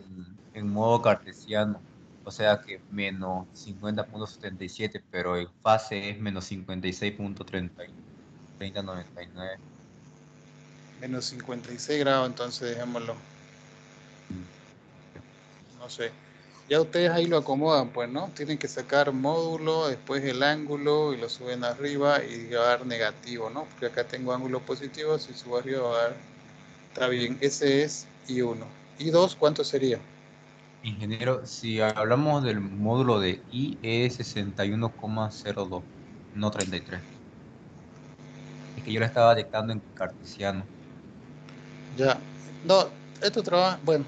modo cartesiano. O sea que menos 50.77, pero en fase es menos 56.3099. Menos 56 grados, entonces dejémoslo. No sé. Ya ustedes ahí lo acomodan, pues, ¿no? Tienen que sacar módulo, después el ángulo y lo suben arriba y va a dar negativo, ¿no? Porque acá tengo ángulo positivo, si subo arriba va a dar... Está bien, ese es I1. ¿I2 cuánto sería? Ingeniero, si hablamos del módulo de I, es 61,02, no 33. Es que yo lo estaba dictando en cartesiano. Ya. No, esto trabaja... Bueno,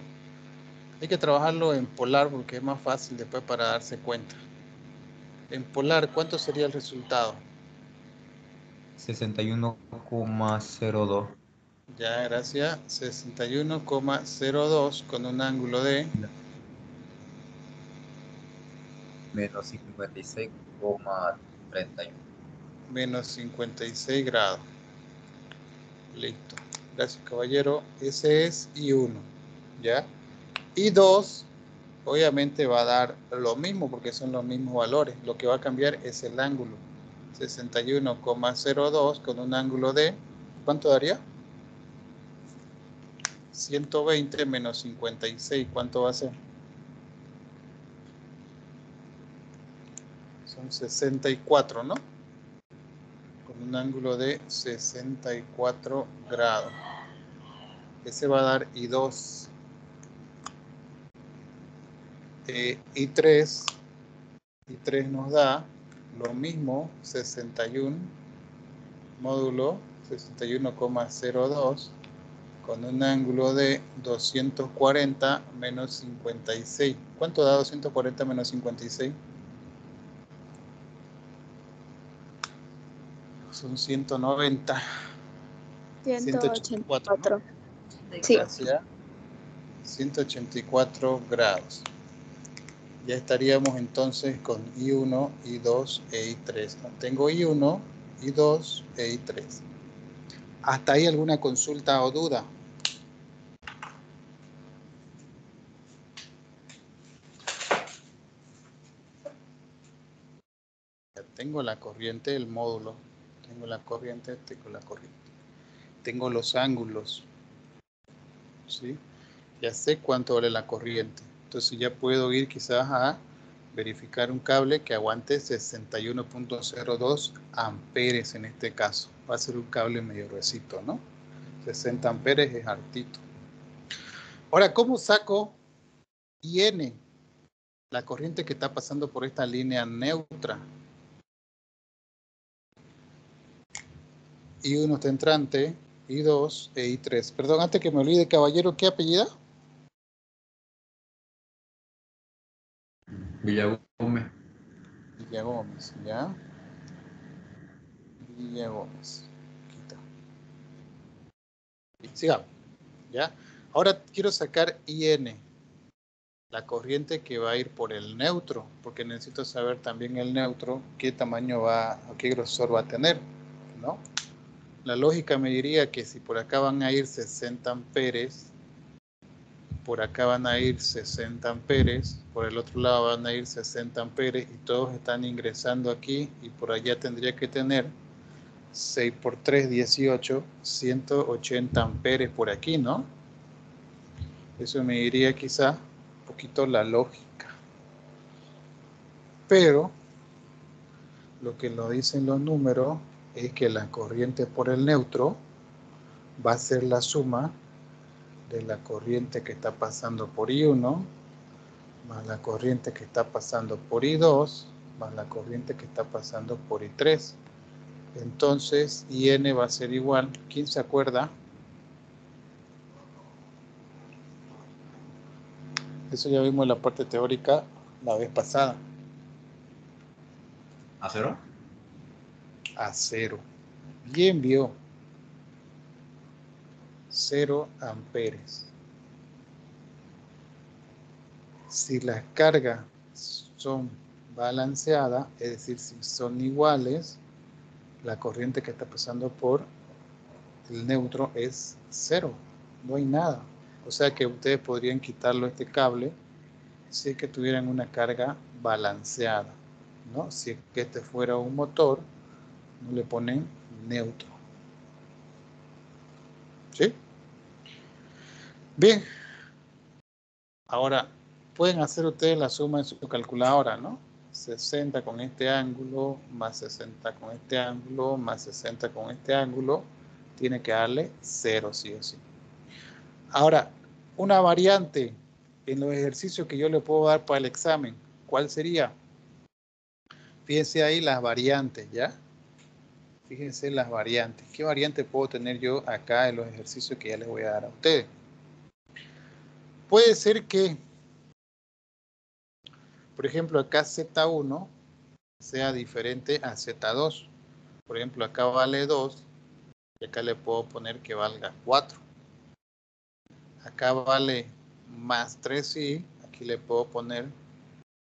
hay que trabajarlo en polar porque es más fácil después para darse cuenta. En polar, ¿cuánto sería el resultado? 61,02 Ya, gracias. 61,02 con un ángulo de menos 56,31. menos 56 grados. Listo. Gracias, caballero. Ese es I1. ¿Ya? I2, obviamente va a dar lo mismo porque son los mismos valores. Lo que va a cambiar es el ángulo. 61,02 con un ángulo de... ¿Cuánto daría? 120 menos 56. ¿Cuánto va a ser? Son 64, ¿no? Con un ángulo de 64 grados. Ese va a dar I2. I3 nos da lo mismo, 61 módulo 61,02 con un ángulo de 240 menos 56. ¿Cuánto da 240 menos 56? Son 190. 184, ¿no? 184. Sí. Gracias. 184 grados. Ya estaríamos entonces con I1, I2 e I3. Tengo I1, I2 e I3. ¿Hasta ahí alguna consulta o duda? Ya tengo la corriente del módulo. Tengo la corriente. Tengo los ángulos. ¿Sí? Ya sé cuánto vale la corriente. Entonces ya puedo ir quizás a verificar un cable que aguante 61.02 amperes en este caso. Va a ser un cable medio gruesito, ¿no? 60 amperes es hartito. Ahora, ¿cómo saco IN? La corriente que está pasando por esta línea neutra. I1 está entrante, I2 e I3. Perdón, antes que me olvide, caballero, ¿qué apellida? Villagómez. Villagómez, ¿ya? Villagómez. Quita. Sigamos, ¿ya? Ahora quiero sacar IN. la corriente que va a ir por el neutro, porque necesito saber también el neutro, qué tamaño va, o qué grosor va a tener, ¿no? La lógica me diría que si por acá van a ir 60 amperes, por acá van a ir 60 amperes, por el otro lado van a ir 60 amperes y todos están ingresando aquí y por allá tendría que tener 6 por 3, 18, 180 amperes por aquí, ¿no? Eso me diría quizá un poquito la lógica. Pero lo que nos dicen los números es que la corriente por el neutro va a ser la suma de la corriente que está pasando por I1 más la corriente que está pasando por I2 más la corriente que está pasando por I3. Entonces IN va a ser igual. ¿Quién se acuerda? Eso ya vimos en la parte teórica la vez pasada. ¿A cero? A cero. Bien vio. 0 amperes. Si las cargas son balanceadas, es decir, si son iguales, la corriente que está pasando por el neutro es 0. No hay nada. O sea que ustedes podrían quitarlo este cable si es que tuvieran una carga balanceada, ¿no? Si es que este fuera un motor, no le ponen neutro. ¿Sí? Bien. Ahora, pueden hacer ustedes la suma en su calculadora, ¿no? 60 con este ángulo, más 60 con este ángulo, más 60 con este ángulo, tiene que darle 0 sí o sí. Ahora, una variante en los ejercicios que yo le puedo dar para el examen, ¿cuál sería? Fíjense ahí las variantes, ¿ya? Fíjense las variantes. ¿Qué variante puedo tener yo acá en los ejercicios que ya les voy a dar a ustedes? Puede ser que, por ejemplo, acá Z1 sea diferente a Z2. Por ejemplo, acá vale 2 y acá le puedo poner que valga 4. Acá vale más 3i, aquí le puedo poner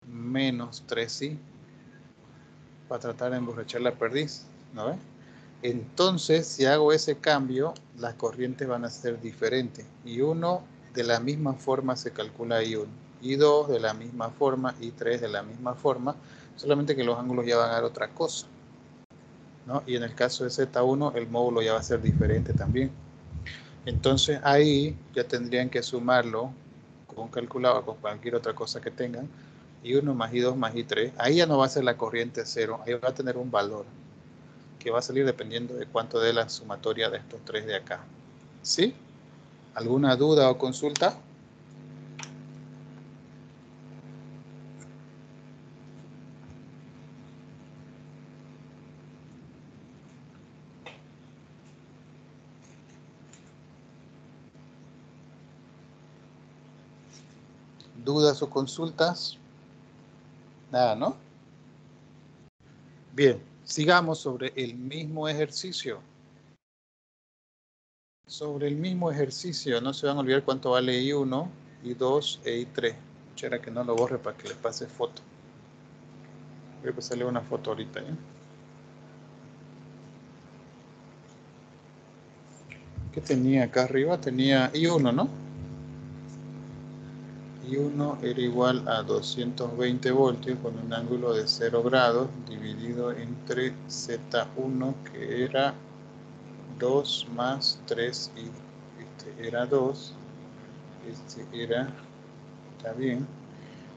menos 3i para tratar de emborrachar la perdiz, ¿no ves? Entonces, si hago ese cambio, las corrientes van a ser diferentes. Y 1 de la misma forma se calcula I1. I2 de la misma forma, I3 de la misma forma, solamente que los ángulos ya van a dar otra cosa, ¿no? Y en el caso de Z1, el módulo ya va a ser diferente también. Entonces, ahí ya tendrían que sumarlo con un calculador, con cualquier otra cosa que tengan. I1 más I2 más I3. Ahí ya no va a ser la corriente 0. Ahí va a tener un valor que va a salir dependiendo de cuánto dé la sumatoria de estos tres de acá. ¿Sí? ¿Alguna duda o consulta? ¿Dudas o consultas? Nada, ¿no? Bien, sigamos sobre el mismo ejercicio. Sobre el mismo ejercicio, no se van a olvidar cuánto vale I1, I2 e I3. Era que no lo borre para que le pase foto. Voy a pasarle una foto ahorita, ¿eh? ¿Qué tenía acá arriba? Tenía I1, ¿no? I1 era igual a 220 voltios con un ángulo de 0 grados dividido entre Z1 que era 2 más 3i. Este era 2, este era, está bien,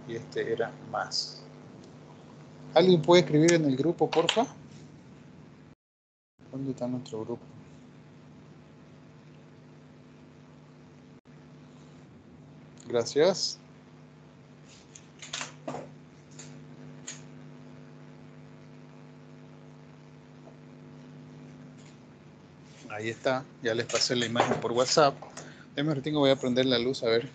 y este era más. ¿Alguien puede escribir en el grupo, porfa? ¿Dónde está nuestro grupo? Gracias. Ahí está, ya les pasé la imagen por WhatsApp. Déjame un ratito, voy a prender la luz a ver.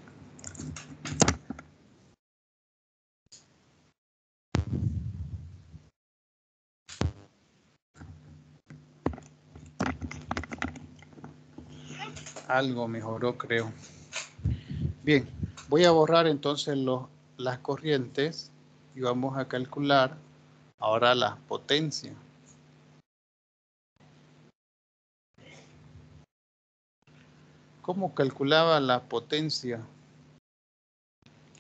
Algo mejoró, creo. Bien, Voy a borrar entonces las corrientes y vamos a calcular ahora la potencia. ¿Cómo calculaba la potencia?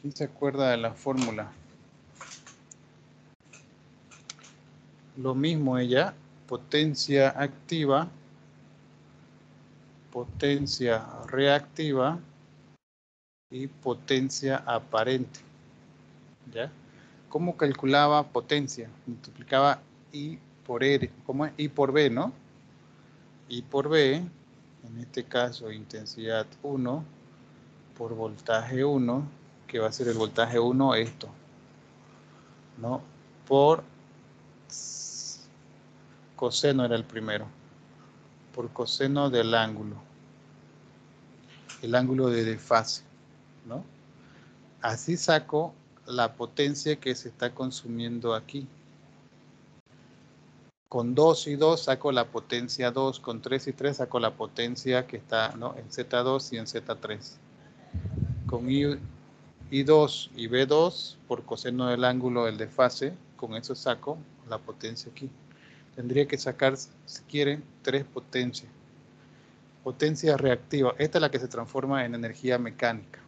¿Quién se acuerda de la fórmula? Lo mismo ella, potencia activa, potencia reactiva y potencia aparente. ¿Ya? ¿Cómo calculaba potencia? Multiplicaba I por R, ¿cómo es? I por B, ¿no? I por B, en este caso intensidad 1 por voltaje 1, que va a ser el voltaje 1 esto, ¿no? Por coseno era el primero, por coseno del ángulo, el ángulo de desfase, ¿no? Así saco la potencia que se está consumiendo aquí. Con 2 y 2 saco la potencia 2, con 3 y 3 saco la potencia que está, ¿no?, en Z2 y en Z3. Con I2 y B2 por coseno del ángulo del desfase, con eso saco la potencia aquí. Tendría que sacar, si quieren, 3 potencias. Potencia reactiva, esta es la que se transforma en energía mecánica,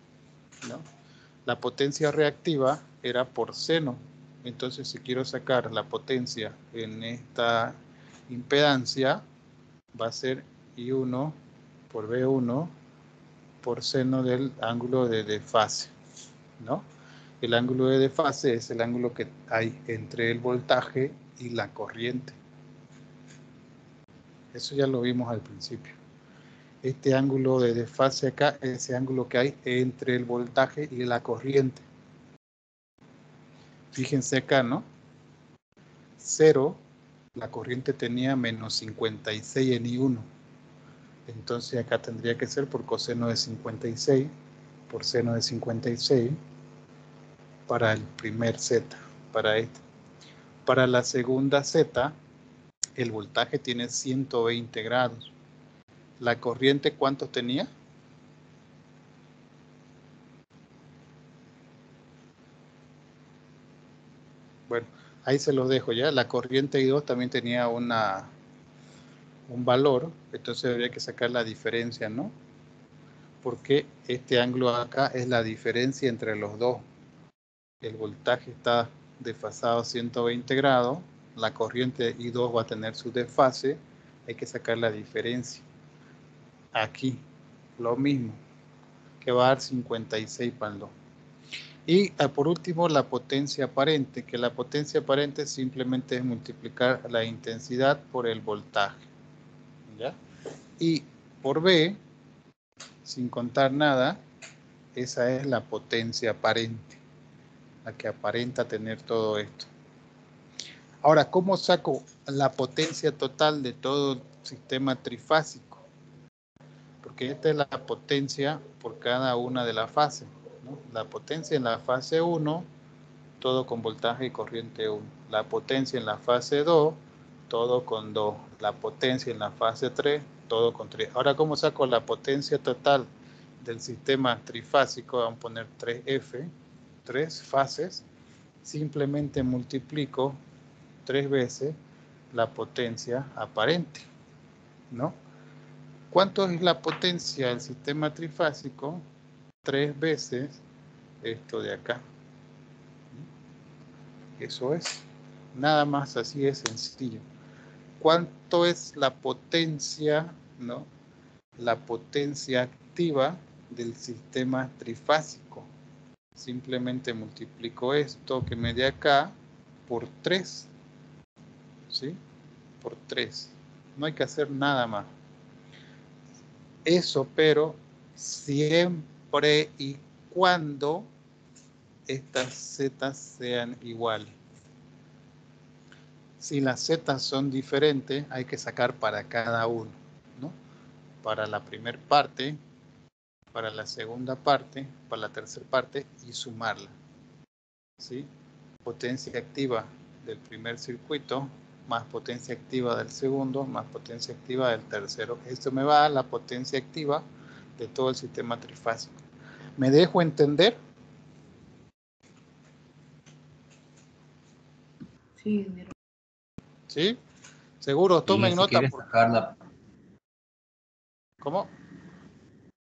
¿no? La potencia reactiva era por seno. Entonces, si quiero sacar la potencia en esta impedancia, va a ser I1 por B1 por seno del ángulo de desfase, ¿no? El ángulo de desfase es el ángulo que hay entre el voltaje y la corriente. Eso ya lo vimos al principio. Este ángulo de desfase acá es ese ángulo que hay entre el voltaje y la corriente. Fíjense acá, ¿no? 0, la corriente tenía menos 56 en I1. Entonces acá tendría que ser por coseno de 56, por seno de 56, para el primer Z, para este. Para la segunda Z, el voltaje tiene 120 grados. ¿La corriente cuántos tenía? Bueno, ahí se los dejo ya. La corriente I2 también tenía un valor, entonces habría que sacar la diferencia, ¿no? Porque este ángulo acá es la diferencia entre los dos. El voltaje está desfasado 120 grados, la corriente I2 va a tener su desfase, hay que sacar la diferencia. Aquí, lo mismo, que va a dar 56 para el 2. Y por último, la potencia aparente, que la potencia aparente simplemente es multiplicar la intensidad por el voltaje, ¿ya? Y por B, sin contar nada, esa es la potencia aparente, la que aparenta tener todo esto. Ahora, ¿cómo saco la potencia total de todo el sistema trifásico? Porque esta es la potencia por cada una de las fases, ¿no? La potencia en la fase 1, todo con voltaje y corriente 1. La potencia en la fase 2, todo con 2. La potencia en la fase 3, todo con 3. Ahora, ¿cómo saco la potencia total del sistema trifásico? Vamos a poner 3F, 3 fases. Simplemente multiplico 3 veces la potencia aparente, ¿no? ¿Cuánto es la potencia del sistema trifásico? 3 veces esto de acá. Eso es. Nada más, así es sencillo. ¿Cuánto es la potencia, no? La potencia activa del sistema trifásico. Simplemente multiplico esto que me dé acá por 3. ¿Sí? Por 3. No hay que hacer nada más. Eso, pero siempre y cuando estas zetas sean iguales. Si las zetas son diferentes, hay que sacar para cada uno, ¿no? Para la primera parte, para la segunda parte, para la tercera parte y sumarla, ¿sí? Potencia activa del primer circuito más potencia activa del segundo más potencia activa del tercero. Esto me va a la potencia activa de todo el sistema trifásico. ¿Me dejo entender? Sí, ingeniero. ¿Sí? Seguro, Y tomen si nota. quieres sacar la, ¿Cómo?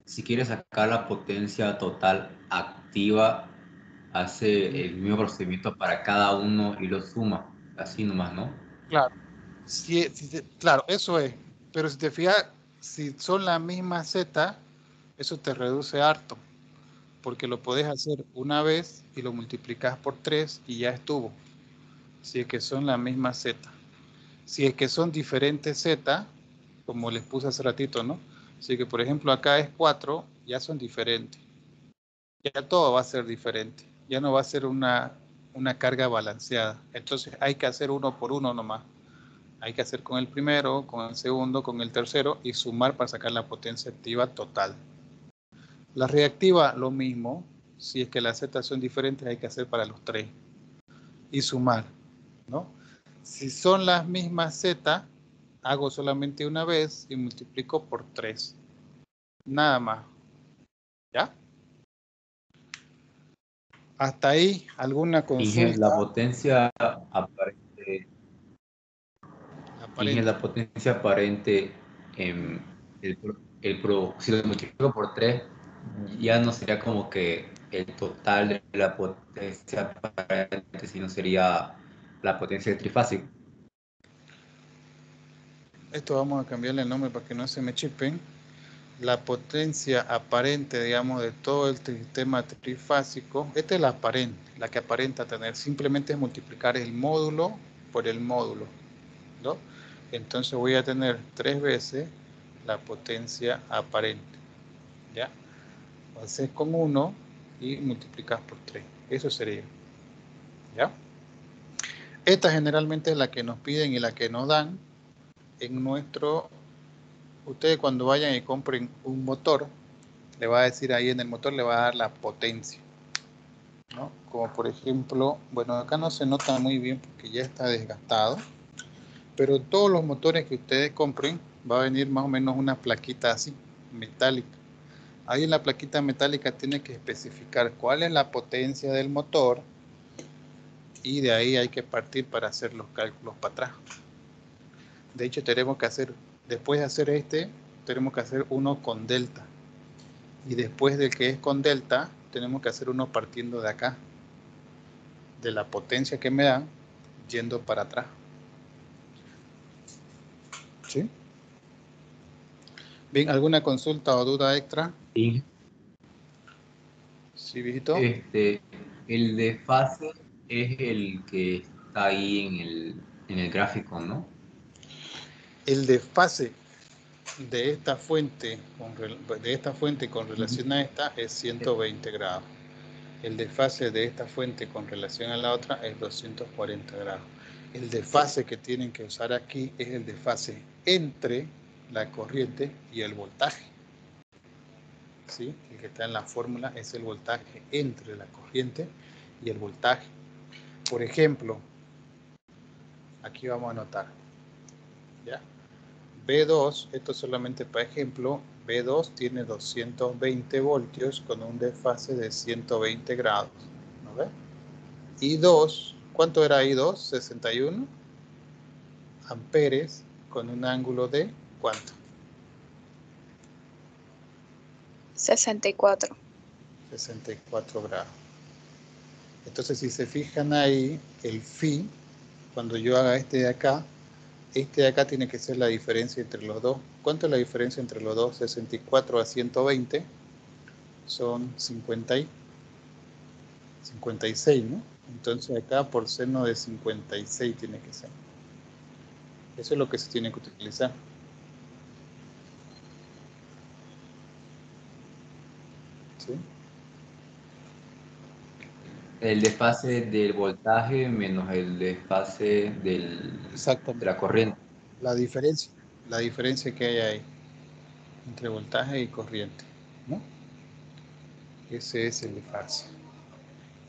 si quieres sacar la potencia total activa, hace el mismo procedimiento para cada uno y lo suma, así nomás, ¿no? Claro. Claro, eso es. Pero si te fijas, si son la misma Z, eso te reduce harto. Porque lo podés hacer una vez y lo multiplicas por 3 y ya estuvo. Si es que son la misma Z. Si es que son diferentes Z, como les puse hace ratito, ¿no? Así que, por ejemplo, acá es 4, ya son diferentes. Ya todo va a ser diferente. Ya no va a ser una carga balanceada. Entonces hay que hacer uno por uno nomás. Hay que hacer con el primero, con el segundo, con el tercero y sumar para sacar la potencia activa total. La reactiva, lo mismo. Si es que las Z son diferentes, hay que hacer para los 3 y sumar, ¿no? Si son las mismas Z, hago solamente una vez y multiplico por 3. Nada más. ¿Ya? Hasta ahí, ¿alguna Inge, consulta? la potencia aparente, Inge, Aparente. la potencia aparente, em, si lo multiplico por 3, ya no sería como que el total de la potencia aparente, sino sería la potencia trifásica. Esto vamos a cambiarle el nombre para que no se me chipen. La potencia aparente, digamos, de todo el sistema trifásico, esta es la aparente, la que aparenta tener, simplemente es multiplicar el módulo por el módulo, ¿no? Entonces voy a tener 3 veces la potencia aparente, ¿ya? Haces con 1 y multiplicas por 3, eso sería, ¿ya? Esta generalmente es la que nos piden y la que nos dan en nuestro. Ustedes cuando vayan y compren un motor, le va a decir ahí en el motor, le va a dar la potencia, ¿no? Como por ejemplo, bueno, acá no se nota muy bien porque ya está desgastado, pero todos los motores que ustedes compren va a venir más o menos una plaquita así, metálica. Ahí en la plaquita metálica tiene que especificar cuál es la potencia del motor y de ahí hay que partir para hacer los cálculos para atrás. De hecho, tenemos que hacer, después de hacer tenemos que hacer uno con delta. Y después del que es con delta, tenemos que hacer uno partiendo de acá, de la potencia que me dan, yendo para atrás. ¿Sí? Bien, ¿alguna consulta o duda extra? Inge, Sí, viejito. el desfase es el que está ahí en el gráfico, ¿no? El desfase de esta fuente con relación a esta es 120 grados. El desfase de esta fuente con relación a la otra es 240 grados. El desfase que tienen que usar aquí es el desfase entre la corriente y el voltaje. ¿Sí? El que está en la fórmula es el voltaje entre la corriente y el voltaje. Por ejemplo, aquí vamos a anotar, ¿ya? B2, esto solamente para ejemplo, B2 tiene 220 voltios con un desfase de 120 grados, ¿no ves? I2, ¿cuánto era I2? 61 amperes con un ángulo de ¿cuánto? 64. 64 grados. Entonces, si se fijan ahí, el phi, cuando yo haga este de acá tiene que ser la diferencia entre los dos. ¿Cuánto es la diferencia entre los dos? 64 a 120 son 56, ¿no? Entonces acá por seno de 56 tiene que ser. Eso es lo que se tiene que utilizar. ¿Sí? El desfase del voltaje menos el desfase de Exactamente. la corriente. La diferencia que hay ahí entre voltaje y corriente, ¿no? Ese es el desfase.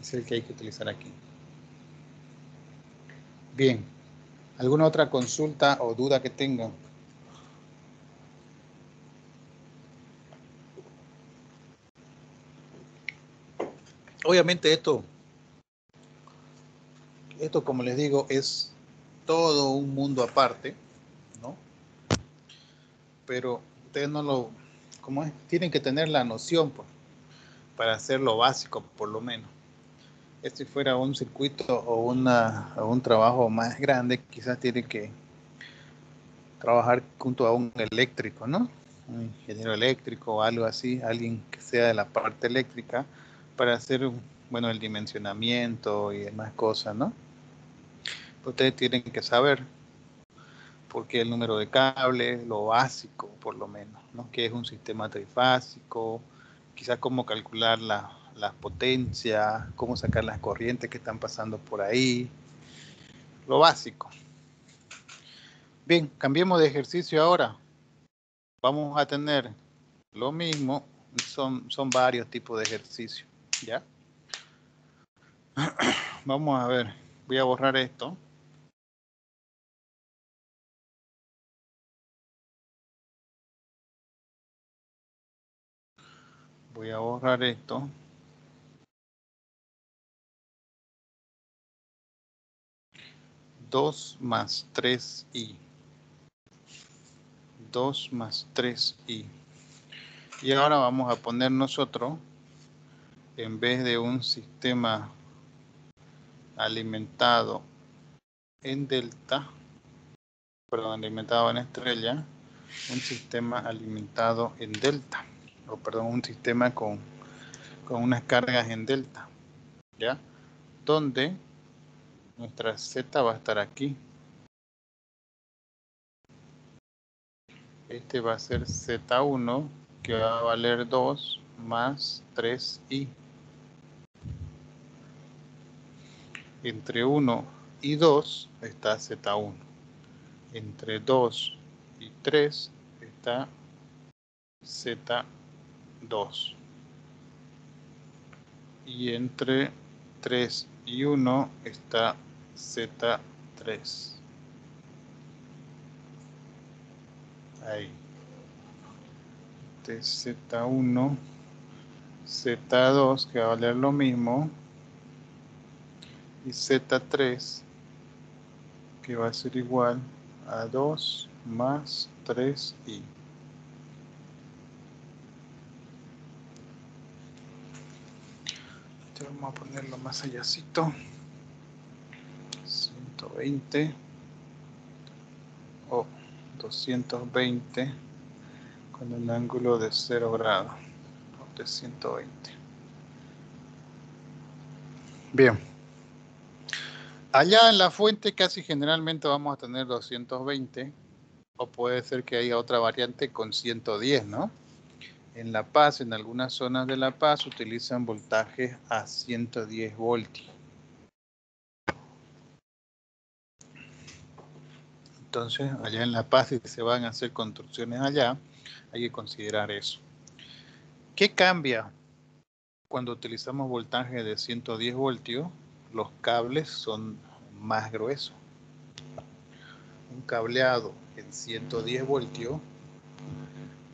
Es el que hay que utilizar aquí. Bien. ¿Alguna otra consulta o duda que tengan? Obviamente esto como les digo es todo un mundo aparte, ¿no? Pero ustedes no lo, ¿cómo es? Tienen que tener la noción pues, para hacer lo básico por lo menos. Si fuera un circuito o un trabajo más grande, quizás tiene que trabajar junto a un eléctrico, ¿no? Un ingeniero eléctrico o algo así, alguien que sea de la parte eléctrica para hacer, bueno, el dimensionamiento y demás cosas, ¿no? Ustedes tienen que saber porque el número de cables, lo básico por lo menos, ¿no? Que es un sistema trifásico, quizás cómo calcular las potencias, cómo sacar las corrientes que están pasando por ahí, lo básico. Bien, cambiemos de ejercicio ahora. Vamos a tener lo mismo, son varios tipos de ejercicios, ¿ya? Vamos a ver, voy a borrar esto. Voy a borrar esto. Dos más 3i. 2 más 3i. Y ahora vamos a poner nosotros, en vez de un sistema alimentado en delta, perdón, alimentado en estrella, un sistema alimentado en delta, o perdón, un sistema con unas cargas en delta, ¿ya? Donde nuestra Z va a estar aquí. Este va a ser Z1, que va a valer 2 más 3i. Entre 1 y 2 está Z1. Entre 2 y 3 está Z2. Y entre 3 y 1 está Z3. Ahí. Este es Z1, Z2, que va a valer lo mismo. Y Z3, que va a ser igual a 2 más 3i. Vamos a ponerlo más allácito. 120 o 220 con un ángulo de 0 grados o de 120. Bien. Allá en la fuente casi generalmente vamos a tener 220 o puede ser que haya otra variante con 110, ¿no? En La Paz, en algunas zonas de La Paz utilizan voltajes a 110 voltios. Entonces, allá en La Paz, si se van a hacer construcciones allá, hay que considerar eso. ¿Qué cambia cuando utilizamos voltaje de 110 voltios? Los cables son más gruesos. Un cableado en 110 voltios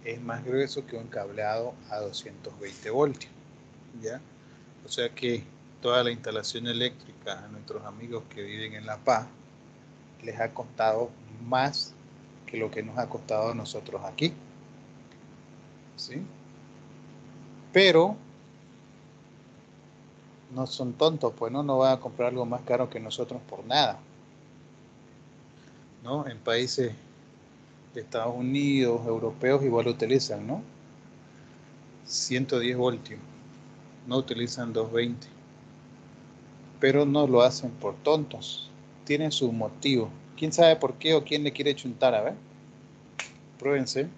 es más grueso que un cableado a 220 voltios, ¿ya? O sea que toda la instalación eléctrica a nuestros amigos que viven en La Paz les ha costado más que lo que nos ha costado a nosotros aquí, ¿sí? Pero no son tontos, pues no van a comprar algo más caro que nosotros por nada, ¿no? En países de Estados Unidos, europeos, igual utilizan, ¿no? 110 voltios, no utilizan 220, pero no lo hacen por tontos, tienen su motivo. ¿Quién sabe por qué o quién le quiere chuntar? A ver, pruébense.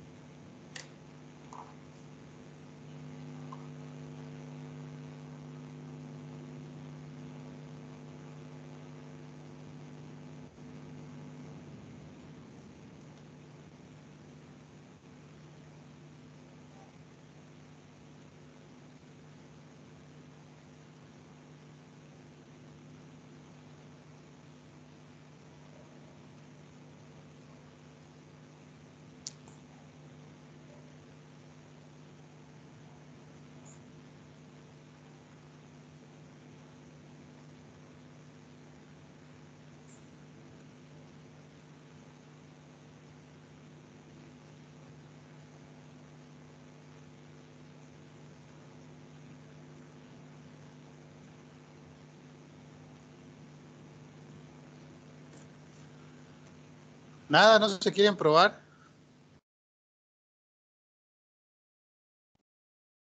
Nada, no se quieren probar.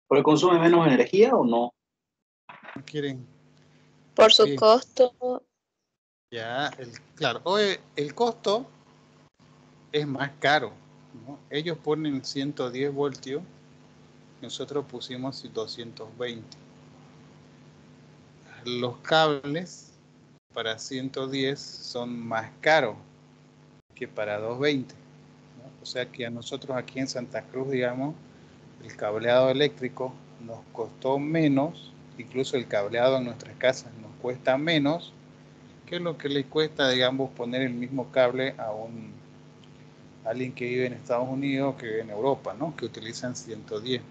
¿Porque consume menos energía o no? No quieren. Por su Bien. costo. Ya, claro. Oye, el costo es más caro, ¿no? Ellos ponen 110 voltios, nosotros pusimos 220. Los cables para 110 son más caros que para 220, ¿no? O sea que a nosotros aquí en Santa Cruz, digamos, el cableado eléctrico nos costó menos, incluso el cableado en nuestras casas nos cuesta menos que lo que le cuesta, digamos, poner el mismo cable a alguien que vive en Estados Unidos, que vive en Europa, ¿no? Que utilizan 110.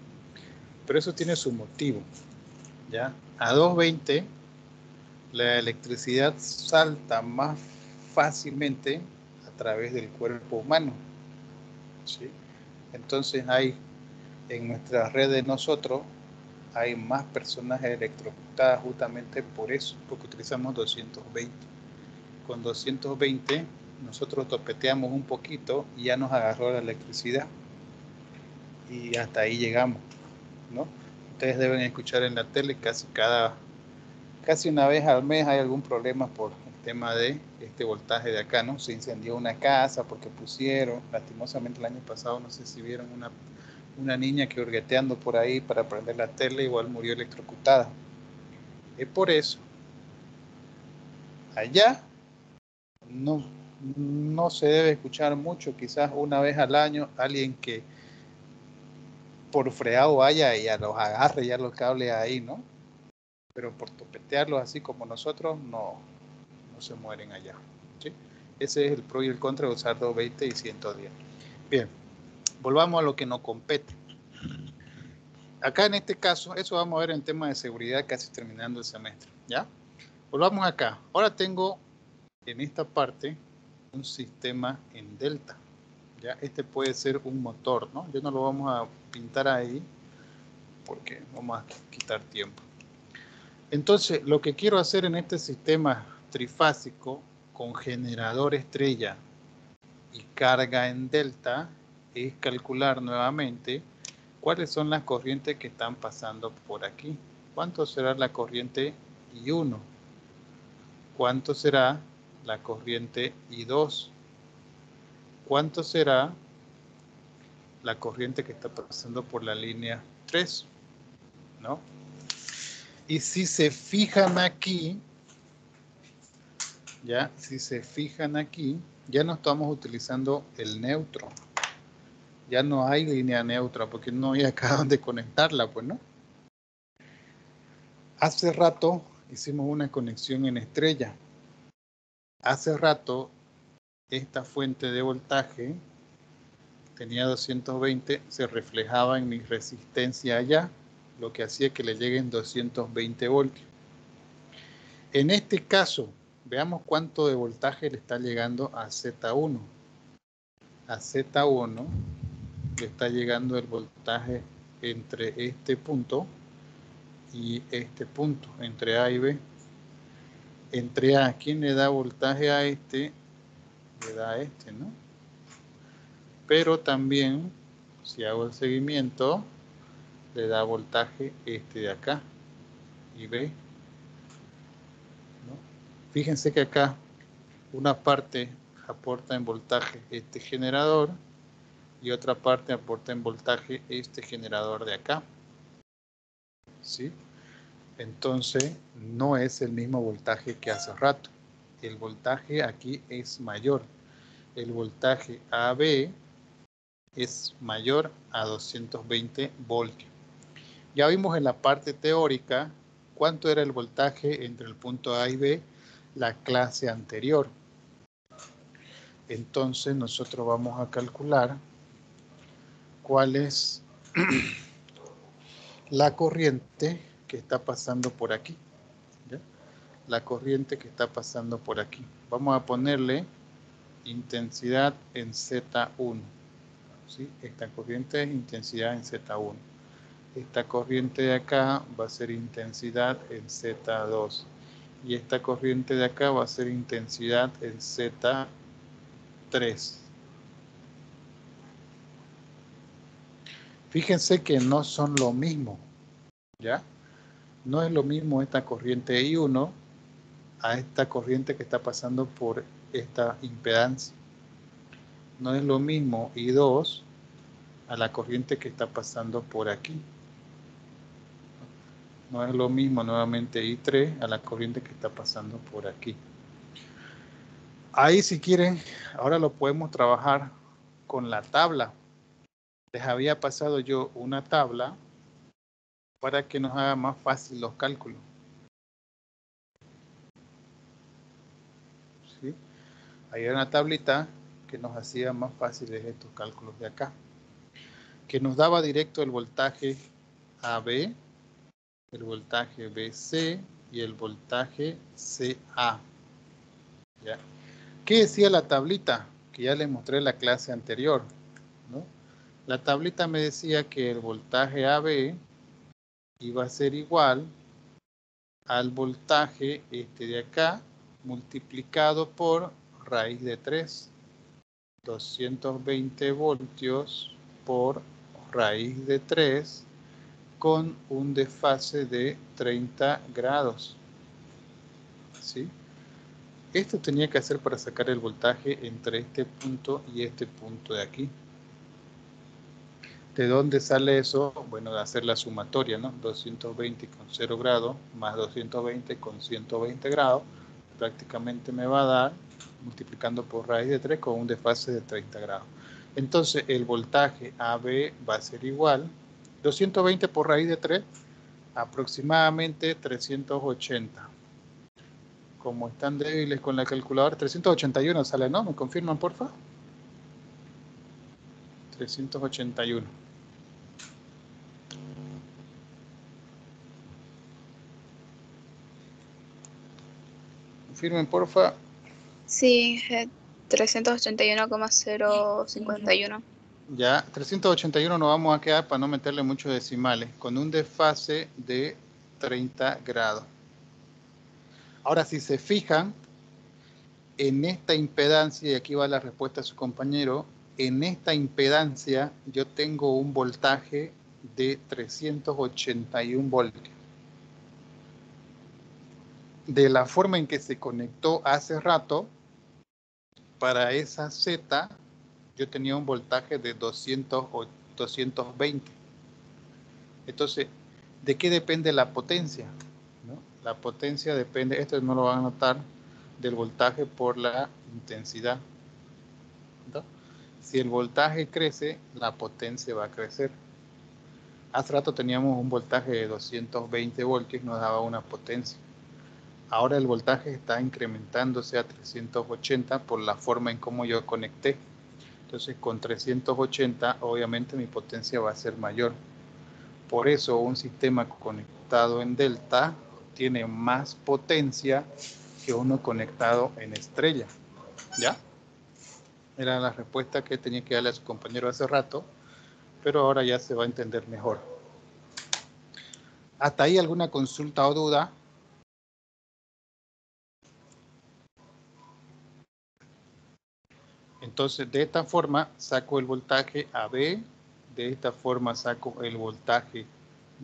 Pero eso tiene su motivo, ¿ya? A 220 la electricidad salta más fácilmente a través del cuerpo humano, ¿sí? Entonces hay en nuestra red de nosotros hay más personas electrocutadas justamente por eso, porque utilizamos 220. Con 220 nosotros topeteamos un poquito y ya nos agarró la electricidad y hasta ahí llegamos, ¿no? Ustedes deben escuchar en la tele casi una vez al mes hay algún problema por el tema de este voltaje de acá, ¿no? Se incendió una casa porque pusieron, lastimosamente el año pasado, no sé si vieron una niña que hurgueteando por ahí para prender la tele, igual murió electrocutada. Es por eso. Allá no se debe escuchar mucho, quizás una vez al año, alguien que por freado vaya y a los agarre ya los cables ahí, ¿no? Pero por topetearlos así como nosotros, no se mueren allá, ¿sí? Ese es el pro y el contra de usar 220 y 110. Bien, volvamos a lo que nos compete. Acá en este caso, eso vamos a ver en tema de seguridad casi terminando el semestre, ¿ya? Volvamos acá. Ahora tengo en esta parte un sistema en delta, ¿ya? Este puede ser un motor, ¿no? Yo no lo vamos a pintar ahí porque vamos a quitar tiempo. Entonces, lo que quiero hacer en este sistema trifásico con generador estrella y carga en delta es calcular nuevamente cuáles son las corrientes que están pasando por aquí. ¿Cuánto será la corriente I1? ¿Cuánto será la corriente I2? ¿Cuánto será la corriente que está pasando por la línea 3? ¿No? Y si se fijan aquí, ya, si se fijan aquí, ya no estamos utilizando el neutro. Ya no hay línea neutra porque no hay acá donde conectarla, pues, ¿no? Hace rato hicimos una conexión en estrella. Hace rato esta fuente de voltaje tenía 220, se reflejaba en mi resistencia allá, lo que hacía que le lleguen 220 voltios. En este caso, veamos cuánto de voltaje le está llegando a Z1. A Z1 le está llegando el voltaje entre este punto y este punto, entre A y B. Entre A, ¿quién le da voltaje a este? Le da a este, ¿no? Pero también, si hago el seguimiento, le da voltaje este de acá y B, ¿no? Fíjense que acá una parte aporta en voltaje este generador y otra parte aporta en voltaje este generador de acá, ¿sí? Entonces no es el mismo voltaje que hace rato. El voltaje aquí es mayor. El voltaje AB es mayor a 220 voltios. Ya vimos en la parte teórica cuánto era el voltaje entre el punto A y B la clase anterior. Entonces nosotros vamos a calcular cuál es la corriente que está pasando por aquí, ¿ya? La corriente que está pasando por aquí. Vamos a ponerle intensidad en Z1, ¿sí? Esta corriente es intensidad en Z1. Esta corriente de acá va a ser intensidad en Z2. Y esta corriente de acá va a ser intensidad en Z3. 3. Fíjense que no son lo mismo, ¿ya? No es lo mismo esta corriente I1 a esta corriente que está pasando por esta impedancia. No es lo mismo I2 a la corriente que está pasando por aquí. No es lo mismo nuevamente I3 a la corriente que está pasando por aquí. Ahí si quieren, ahora lo podemos trabajar con la tabla. Les había pasado yo una tabla para que nos haga más fácil los cálculos. ¿Sí? Hay una tablita que nos hacía más fáciles estos cálculos de acá, que nos daba directo el voltaje AB, el voltaje BC y el voltaje CA. ¿Ya? ¿Qué decía la tablita? Que ya les mostré en la clase anterior, ¿no? La tablita me decía que el voltaje AB iba a ser igual al voltaje de acá multiplicado por raíz de 3. 220 voltios por raíz de 3 con un desfase de 30 grados. ¿Sí? Esto tenía que hacer para sacar el voltaje entre este punto y este punto de aquí. ¿De dónde sale eso? Bueno, de hacer la sumatoria, ¿no? 220 con 0 grados más 220 con 120 grados. Prácticamente me va a dar, multiplicando por raíz de 3, con un desfase de 30 grados. Entonces, el voltaje AB va a ser igual, 220 por raíz de 3, aproximadamente 380. Como están débiles con la calculadora, 381 sale, ¿no? ¿Me confirman, porfa? 381. Confirmen, porfa. Sí, 381,051. Ya, 381 nos vamos a quedar para no meterle muchos decimales, con un desfase de 30 grados. Ahora, si se fijan, en esta impedancia, y aquí va la respuesta a su compañero, en esta impedancia yo tengo un voltaje de 381 voltios. De la forma en que se conectó hace rato, para esa Z, yo tenía un voltaje de 220. Entonces, ¿de qué depende la potencia? ¿No? La potencia depende, esto no lo van a notar, del voltaje por la intensidad. ¿No? Si el voltaje crece, la potencia va a crecer. Hace rato teníamos un voltaje de 220 voltios y nos daba una potencia. Ahora el voltaje está incrementándose a 380 por la forma en cómo yo conecté. Entonces con 380 obviamente mi potencia va a ser mayor. Por eso un sistema conectado en delta tiene más potencia que uno conectado en estrella. ¿Ya? Era la respuesta que tenía que darle a su compañero hace rato, pero ahora ya se va a entender mejor. ¿Hasta ahí alguna consulta o duda? Entonces, de esta forma saco el voltaje AB, de esta forma saco el voltaje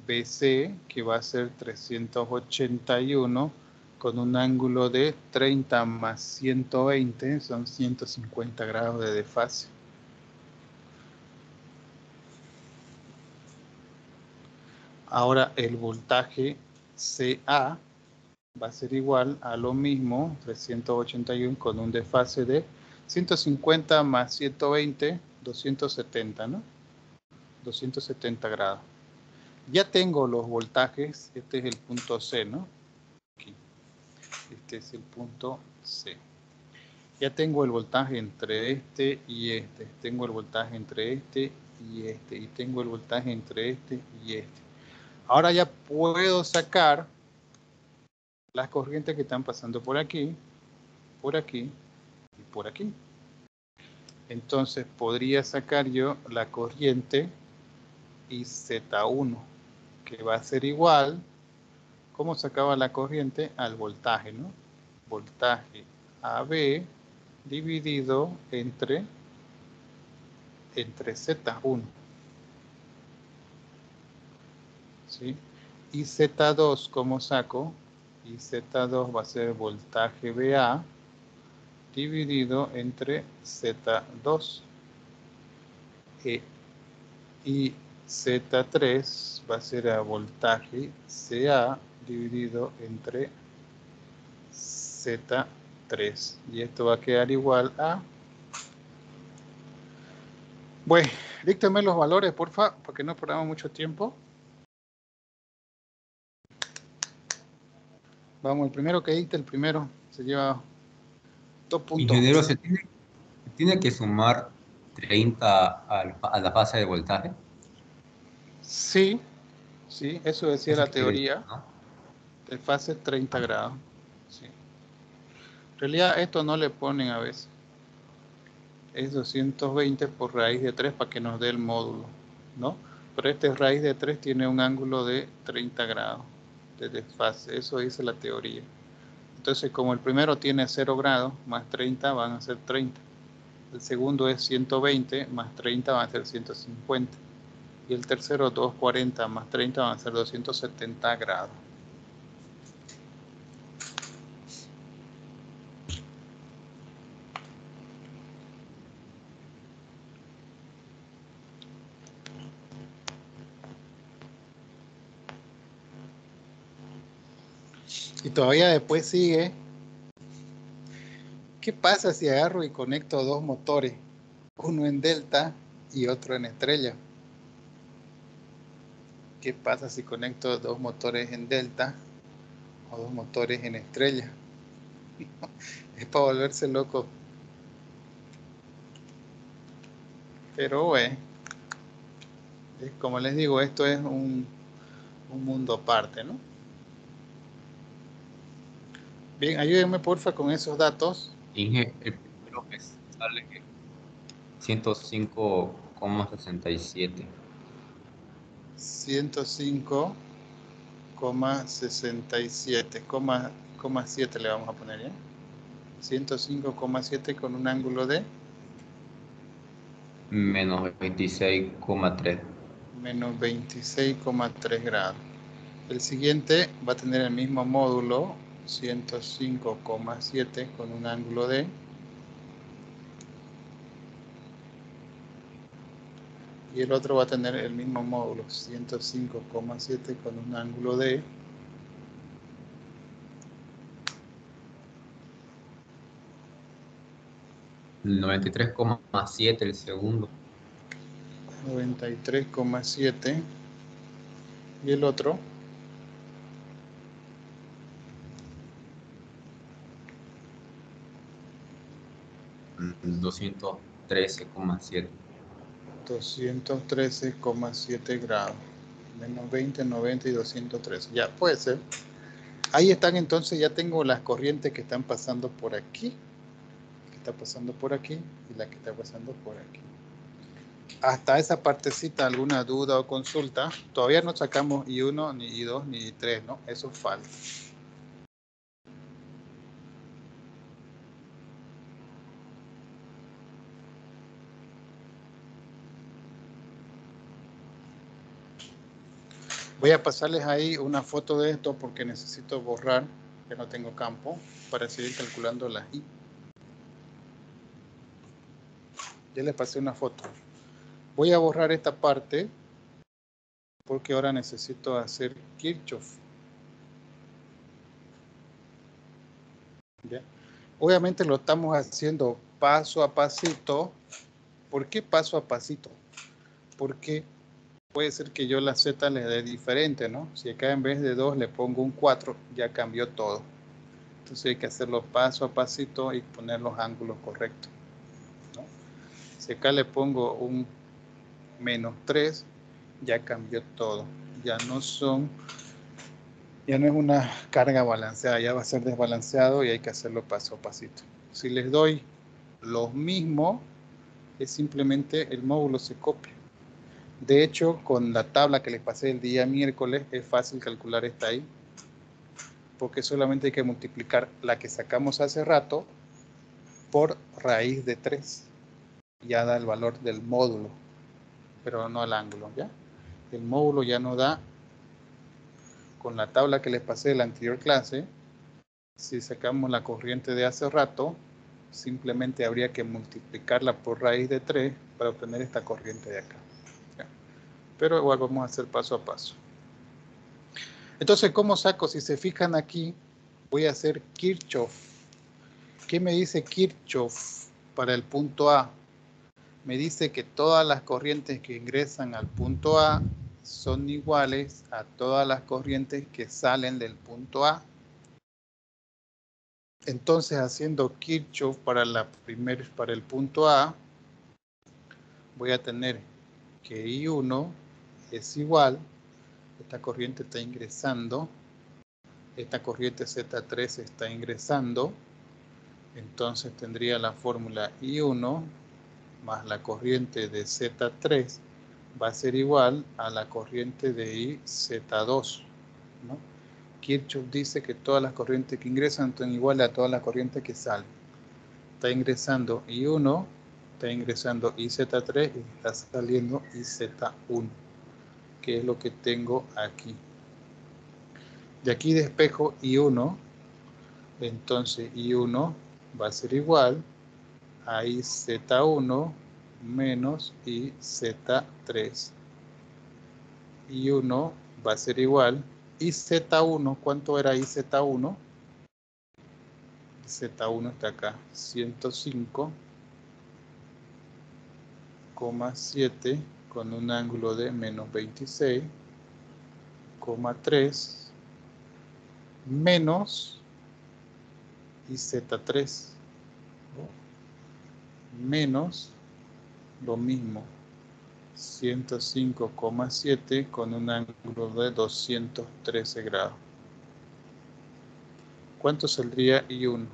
BC, que va a ser 381, con un ángulo de 30 más 120, son 150 grados de desfase. Ahora el voltaje CA va a ser igual a lo mismo, 381 con un desfase de 150 más 120, 270, ¿no? 270 grados. Ya tengo los voltajes, este es el punto C, ¿no? Aquí. Este es el punto C. Ya tengo el voltaje entre este y este. Tengo el voltaje entre este y este. Y tengo el voltaje entre este y este. Ahora ya puedo sacar las corrientes que están pasando por aquí y por aquí. Entonces podría sacar yo la corriente IZ1, que va a ser igual, ¿cómo sacaba la corriente? Al voltaje, ¿no? Voltaje AB dividido entre Z1. ¿Sí? Y Z2, ¿cómo saco? Y Z2 va a ser voltaje VA dividido entre Z2. Y Z3 va a ser a voltaje CA dividido entre Z3. Y esto va a quedar igual a... Bueno, díctame los valores, porfa, porque no perdamos mucho tiempo. Vamos, el primero que dicte, el primero se lleva 2 puntos. Ingeniero, ¿se tiene que sumar 30 a la fase de voltaje? Sí, sí, eso decía Eso la quiere decir, teoría ¿no? de fase 30 grados. Sí. En realidad esto no le ponen a veces. Es 220 por raíz de 3 para que nos dé el módulo, ¿no? Pero este raíz de 3 tiene un ángulo de 30 grados de desfase, eso dice la teoría. Entonces, como el primero tiene 0 grados, más 30 van a ser 30. El segundo es 120, más 30 van a ser 150. Y el tercero, 240 más 30 van a ser 270 grados. Y todavía después sigue. ¿Qué pasa si agarro y conecto dos motores? Uno en delta y otro en estrella. ¿Qué pasa si conecto dos motores en delta o dos motores en estrella? Es para volverse loco. Pero bueno, como les digo, esto es un mundo aparte, ¿no? Bien, ayúdenme porfa con esos datos. Inge, el primero que sale 105,67. 105,67, 7 le vamos a poner, ¿ya? 105,7 con un ángulo de Menos 26,3. menos 26,3 grados. El siguiente va a tener el mismo módulo, 105,7 con un ángulo de y el otro va a tener el mismo módulo, 105,7 con un ángulo de 93,7 el segundo. 93,7 y el otro 213,7. 213,7 grados. Menos 20, 90 y 213. Ya, puede ser. Ahí están entonces, ya tengo las corrientes que están pasando por aquí. Que está pasando por aquí y la que está pasando por aquí. Hasta esa partecita, ¿alguna duda o consulta? Todavía no sacamos I1, ni I2, ni I3, ¿no? Eso falta. Voy a pasarles ahí una foto de esto porque necesito borrar, que no tengo campo, para seguir calculando las I. Ya les pasé una foto. Voy a borrar esta parte porque ahora necesito hacer Kirchhoff. ¿Ya? Obviamente lo estamos haciendo paso a pasito. ¿Por qué paso a pasito? Porque puede ser que yo la Z le dé diferente, ¿no? Si acá en vez de 2 le pongo un 4, ya cambió todo. Entonces hay que hacerlo paso a pasito y poner los ángulos correctos, ¿no? Si acá le pongo un menos 3, ya cambió todo. Ya no es una carga balanceada, ya va a ser desbalanceado y hay que hacerlo paso a pasito. Si les doy los mismos, es simplemente el módulo se copia. De hecho, con la tabla que les pasé el día miércoles, es fácil calcular esta ahí, porque solamente hay que multiplicar la que sacamos hace rato por raíz de 3. Ya da el valor del módulo, pero no el ángulo, ¿ya? El módulo ya no da. Con la tabla que les pasé de la anterior clase, si sacamos la corriente de hace rato, simplemente habría que multiplicarla por raíz de 3 para obtener esta corriente de acá, ¿ya? Pero igual vamos a hacer paso a paso. Entonces, ¿cómo saco? Si se fijan aquí, voy a hacer Kirchhoff. ¿Qué me dice Kirchhoff para el punto A? Me dice que todas las corrientes que ingresan al punto A son iguales a todas las corrientes que salen del punto A. Entonces, haciendo Kirchhoff para el punto A, voy a tener que I1 es igual, esta corriente está ingresando, esta corriente Z3 está ingresando, entonces tendría la fórmula I1 más la corriente de Z3 va a ser igual a la corriente de IZ2, ¿no? Kirchhoff dice que todas las corrientes que ingresan son iguales a todas las corrientes que salen. Está ingresando I1, está ingresando IZ3 y está saliendo IZ1, que es lo que tengo aquí. De aquí despejo I1, entonces I1 va a ser igual a IZ1 menos IZ3. I1 va a ser igual. IZ1, ¿cuánto era IZ1? Z1 está acá, 105,7 con un ángulo de menos 26,3 menos IZ3, menos lo mismo, 105,7 con un ángulo de 213 grados. ¿Cuánto saldría I1?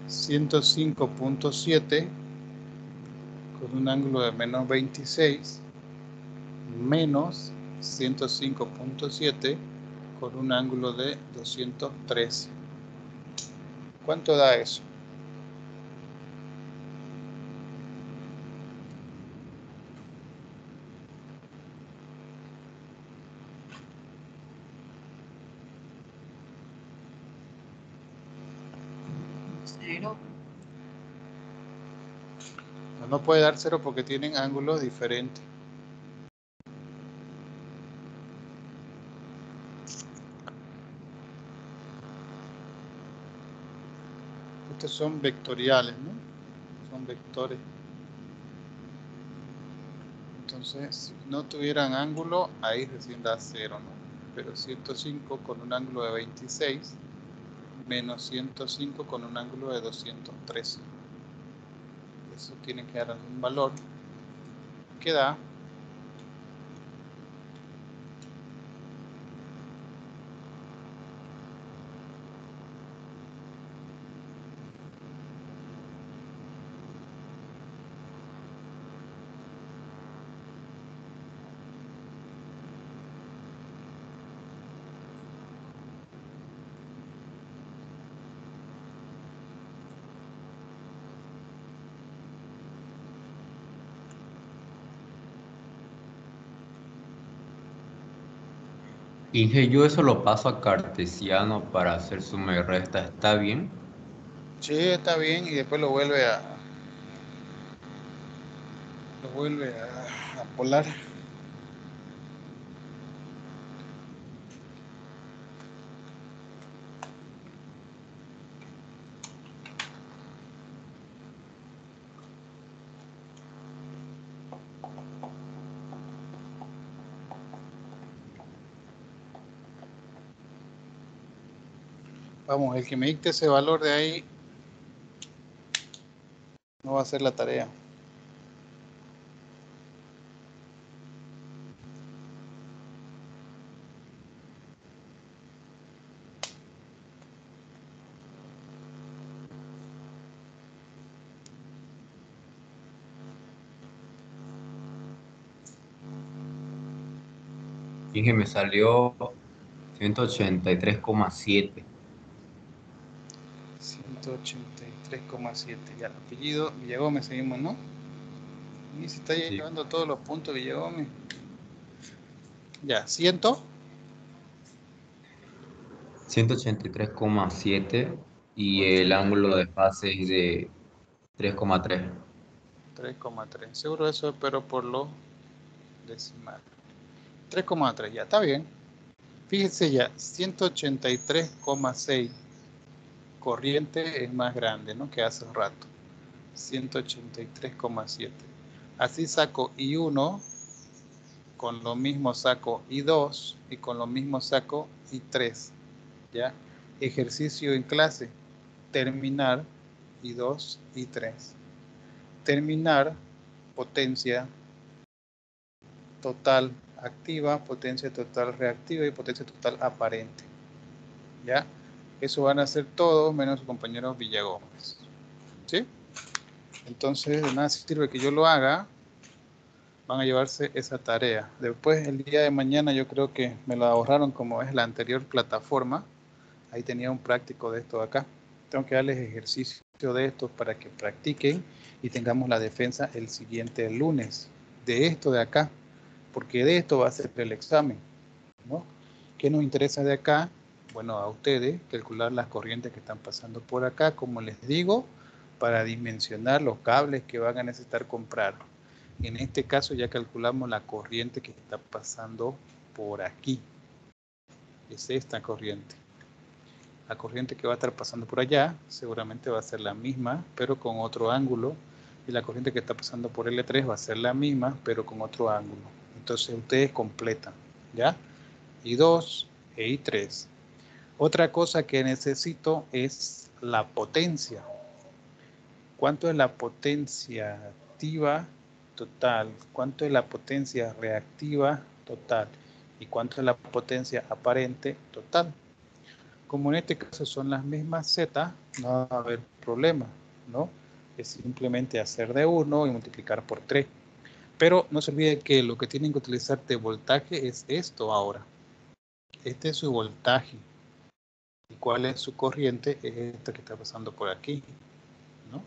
...105,7... con un ángulo de menos 26... menos 105,7 con un ángulo de 213. ¿Cuánto da eso? Cero. No puede dar 0 porque tienen ángulos diferentes. Estos son vectoriales, ¿no? Son vectores. Entonces, si no tuvieran ángulo, ahí recién da 0, ¿no? Pero 105 con un ángulo de 26 menos 105 con un ángulo de 213. Eso tiene que dar un valor que da Inge, yo eso lo paso a cartesiano para hacer suma y resta, ¿está bien? sí, está bien, y después lo vuelve a polar. Vamos, el que me dicte ese valor de ahí no va a hacer la tarea. Dije, me salió 183,7. 183,7. Ya, apellido Villagómez, seguimos, ¿no? Y se está Sí. llevando todos los puntos Villagómez. Ya, 183,7 y el 183,3. ángulo de fase es de 3,3. Seguro eso, pero por lo decimal. 3,3, ya, está bien. Fíjense ya, 183,6 corriente es más grande, ¿no? Que hace un rato. 183,7. Así saco I1, con lo mismo saco I2 y con lo mismo saco I3. ¿Ya? Ejercicio en clase. Terminar I2, I3. Terminar potencia total activa, potencia total reactiva y potencia total aparente. ¿Ya? Eso van a hacer todos menos sus compañeros Villagómez. ¿Sí? Entonces, de nada sirve que yo lo haga, van a llevarse esa tarea. Después, el día de mañana, yo creo que me lo ahorraron como es la anterior plataforma. Ahí tenía un práctico de esto de acá. Tengo que darles ejercicio de esto para que practiquen y tengamos la defensa el siguiente lunes. De esto de acá, porque de esto va a ser el examen, ¿no? ¿Qué nos interesa de acá? Bueno, a ustedes, calcular las corrientes que están pasando por acá, como les digo, para dimensionar los cables que van a necesitar comprar. En este caso ya calculamos la corriente que está pasando por aquí. Es esta corriente. La corriente que va a estar pasando por allá seguramente va a ser la misma, pero con otro ángulo. Y la corriente que está pasando por L3 va a ser la misma, pero con otro ángulo. Entonces ustedes completan, ¿ya? I2 e I3. Otra cosa que necesito es la potencia. ¿Cuánto es la potencia activa total? ¿Cuánto es la potencia reactiva total? ¿Y cuánto es la potencia aparente total? Como en este caso son las mismas Z, no va a haber problema, ¿no? Es simplemente hacer de 1 y multiplicar por 3. Pero no se olvide que lo que tienen que utilizar de voltaje es esto ahora. Este es su voltaje. ¿Y cuál es su corriente? Es esta que está pasando por aquí, ¿no?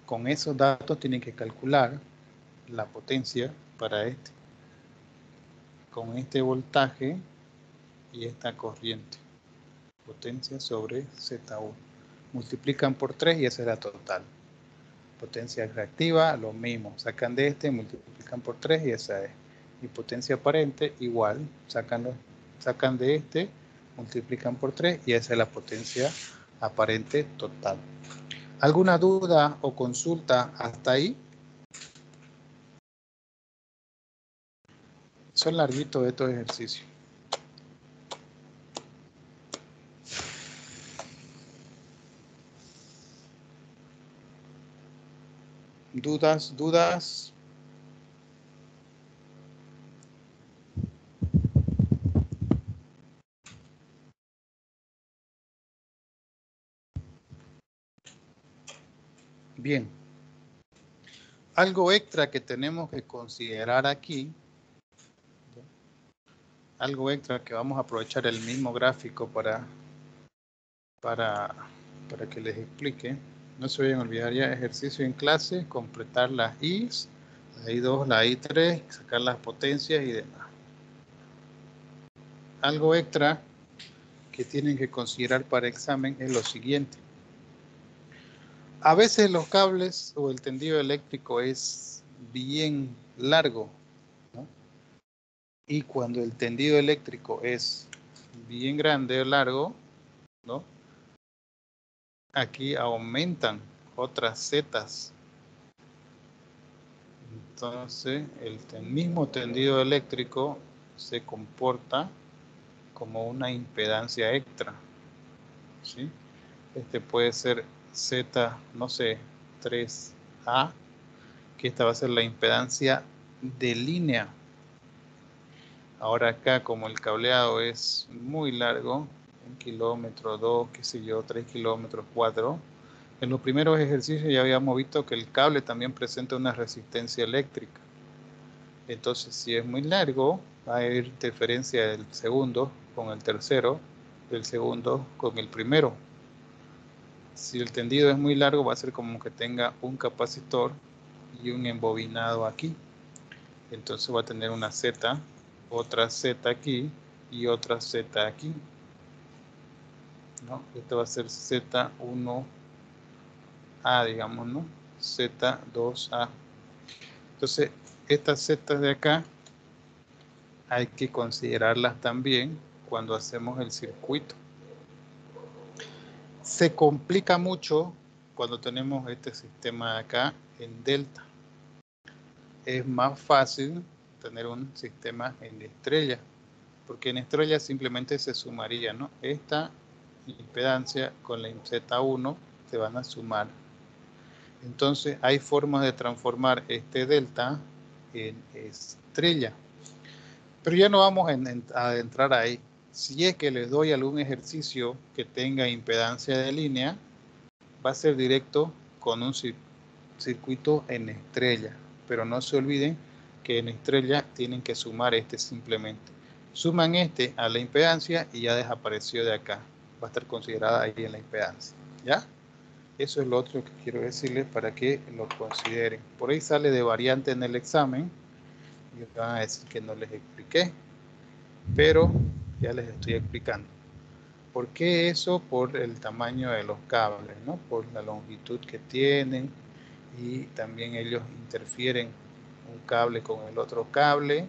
Con esos datos tienen que calcular la potencia para este. Con este voltaje y esta corriente. Potencia sobre Z1. Multiplican por 3 y esa es la total. Potencia reactiva, lo mismo. Sacan de este, multiplican por 3 y esa es. Y potencia aparente, igual. Sacan de este, multiplican por 3 y esa es la potencia aparente total. ¿Alguna duda o consulta hasta ahí? Son larguitos estos ejercicios. ¿Dudas? Bien. Algo extra que tenemos que considerar aquí, algo extra que vamos a aprovechar el mismo gráfico para que les explique. No se vayan a olvidar ya, ejercicio en clase, completar las I's, la I2, la I3, sacar las potencias y demás. Algo extra que tienen que considerar para examen es lo siguiente. A veces los cables o el tendido eléctrico es bien largo, ¿no? Y cuando el tendido eléctrico es bien grande o largo, ¿no? Aquí aumentan otras zetas. Entonces, el mismo tendido eléctrico se comporta como una impedancia extra, ¿sí? Este puede ser Z, no sé, 3A, que esta va a ser la impedancia de línea. Ahora acá, como el cableado es muy largo, 1 kilómetro, 2, qué sé yo, 3 kilómetros, 4, en los primeros ejercicios ya habíamos visto que el cable también presenta una resistencia eléctrica. Entonces, si es muy largo, Va a haber interferencia del segundo con el tercero, del segundo con el primero. Si el tendido es muy largo, va a ser como que tenga un capacitor y un embobinado aquí. Entonces va a tener una Z, otra Z aquí y otra Z aquí, ¿no? Esto va a ser Z1A, digamos, ¿no? Z2A. Entonces, estas Z de acá hay que considerarlas también cuando hacemos el circuito. Se complica mucho cuando tenemos este sistema de acá en delta. Es más fácil tener un sistema en estrella, porque en estrella simplemente se sumaría, ¿no? Esta impedancia con la Z1 se van a sumar. Entonces hay formas de transformar este delta en estrella. Pero ya no vamos a entrar ahí. Si es que les doy algún ejercicio que tenga impedancia de línea, va a ser directo con un circuito en estrella. Pero no se olviden que en estrella tienen que sumar este simplemente. Suman este a la impedancia y ya desapareció de acá. Va a estar considerada ahí en la impedancia. ¿Ya? Eso es lo otro que quiero decirles para que lo consideren. Por ahí sale de variante en el examen y van a decir que no les expliqué, pero ya les estoy explicando. ¿Por qué eso? Por el tamaño de los cables, ¿no? Por la longitud que tienen y también ellos interfieren un cable con el otro cable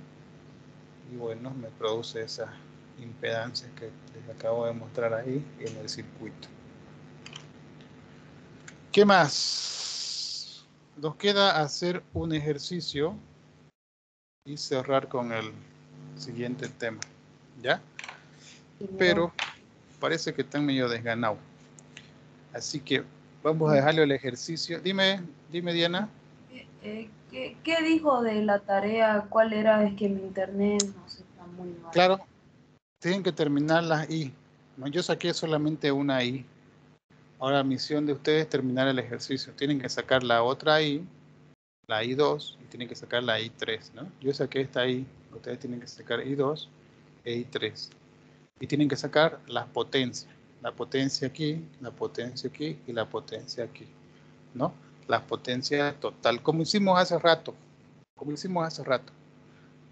y bueno, me produce esa impedancia que les acabo de mostrar ahí en el circuito. ¿Qué más? Nos queda hacer un ejercicio y cerrar con el siguiente tema, ¿ya? Pero parece que están medio desganados. Así que vamos a dejarle el ejercicio. Dime Diana. ¿Qué dijo de la tarea? ¿Cuál era? Es que mi internet no sé, está muy mal. Claro, tienen que terminar las I. Yo saqué solamente una I. Ahora la misión de ustedes es terminar el ejercicio. Tienen que sacar la otra I, la I2, y tienen que sacar la I3, ¿no? Yo saqué esta I, ustedes tienen que sacar I2 e I3. Y tienen que sacar las potencias. La potencia aquí y la potencia aquí, ¿no? La potencia total, como hicimos hace rato,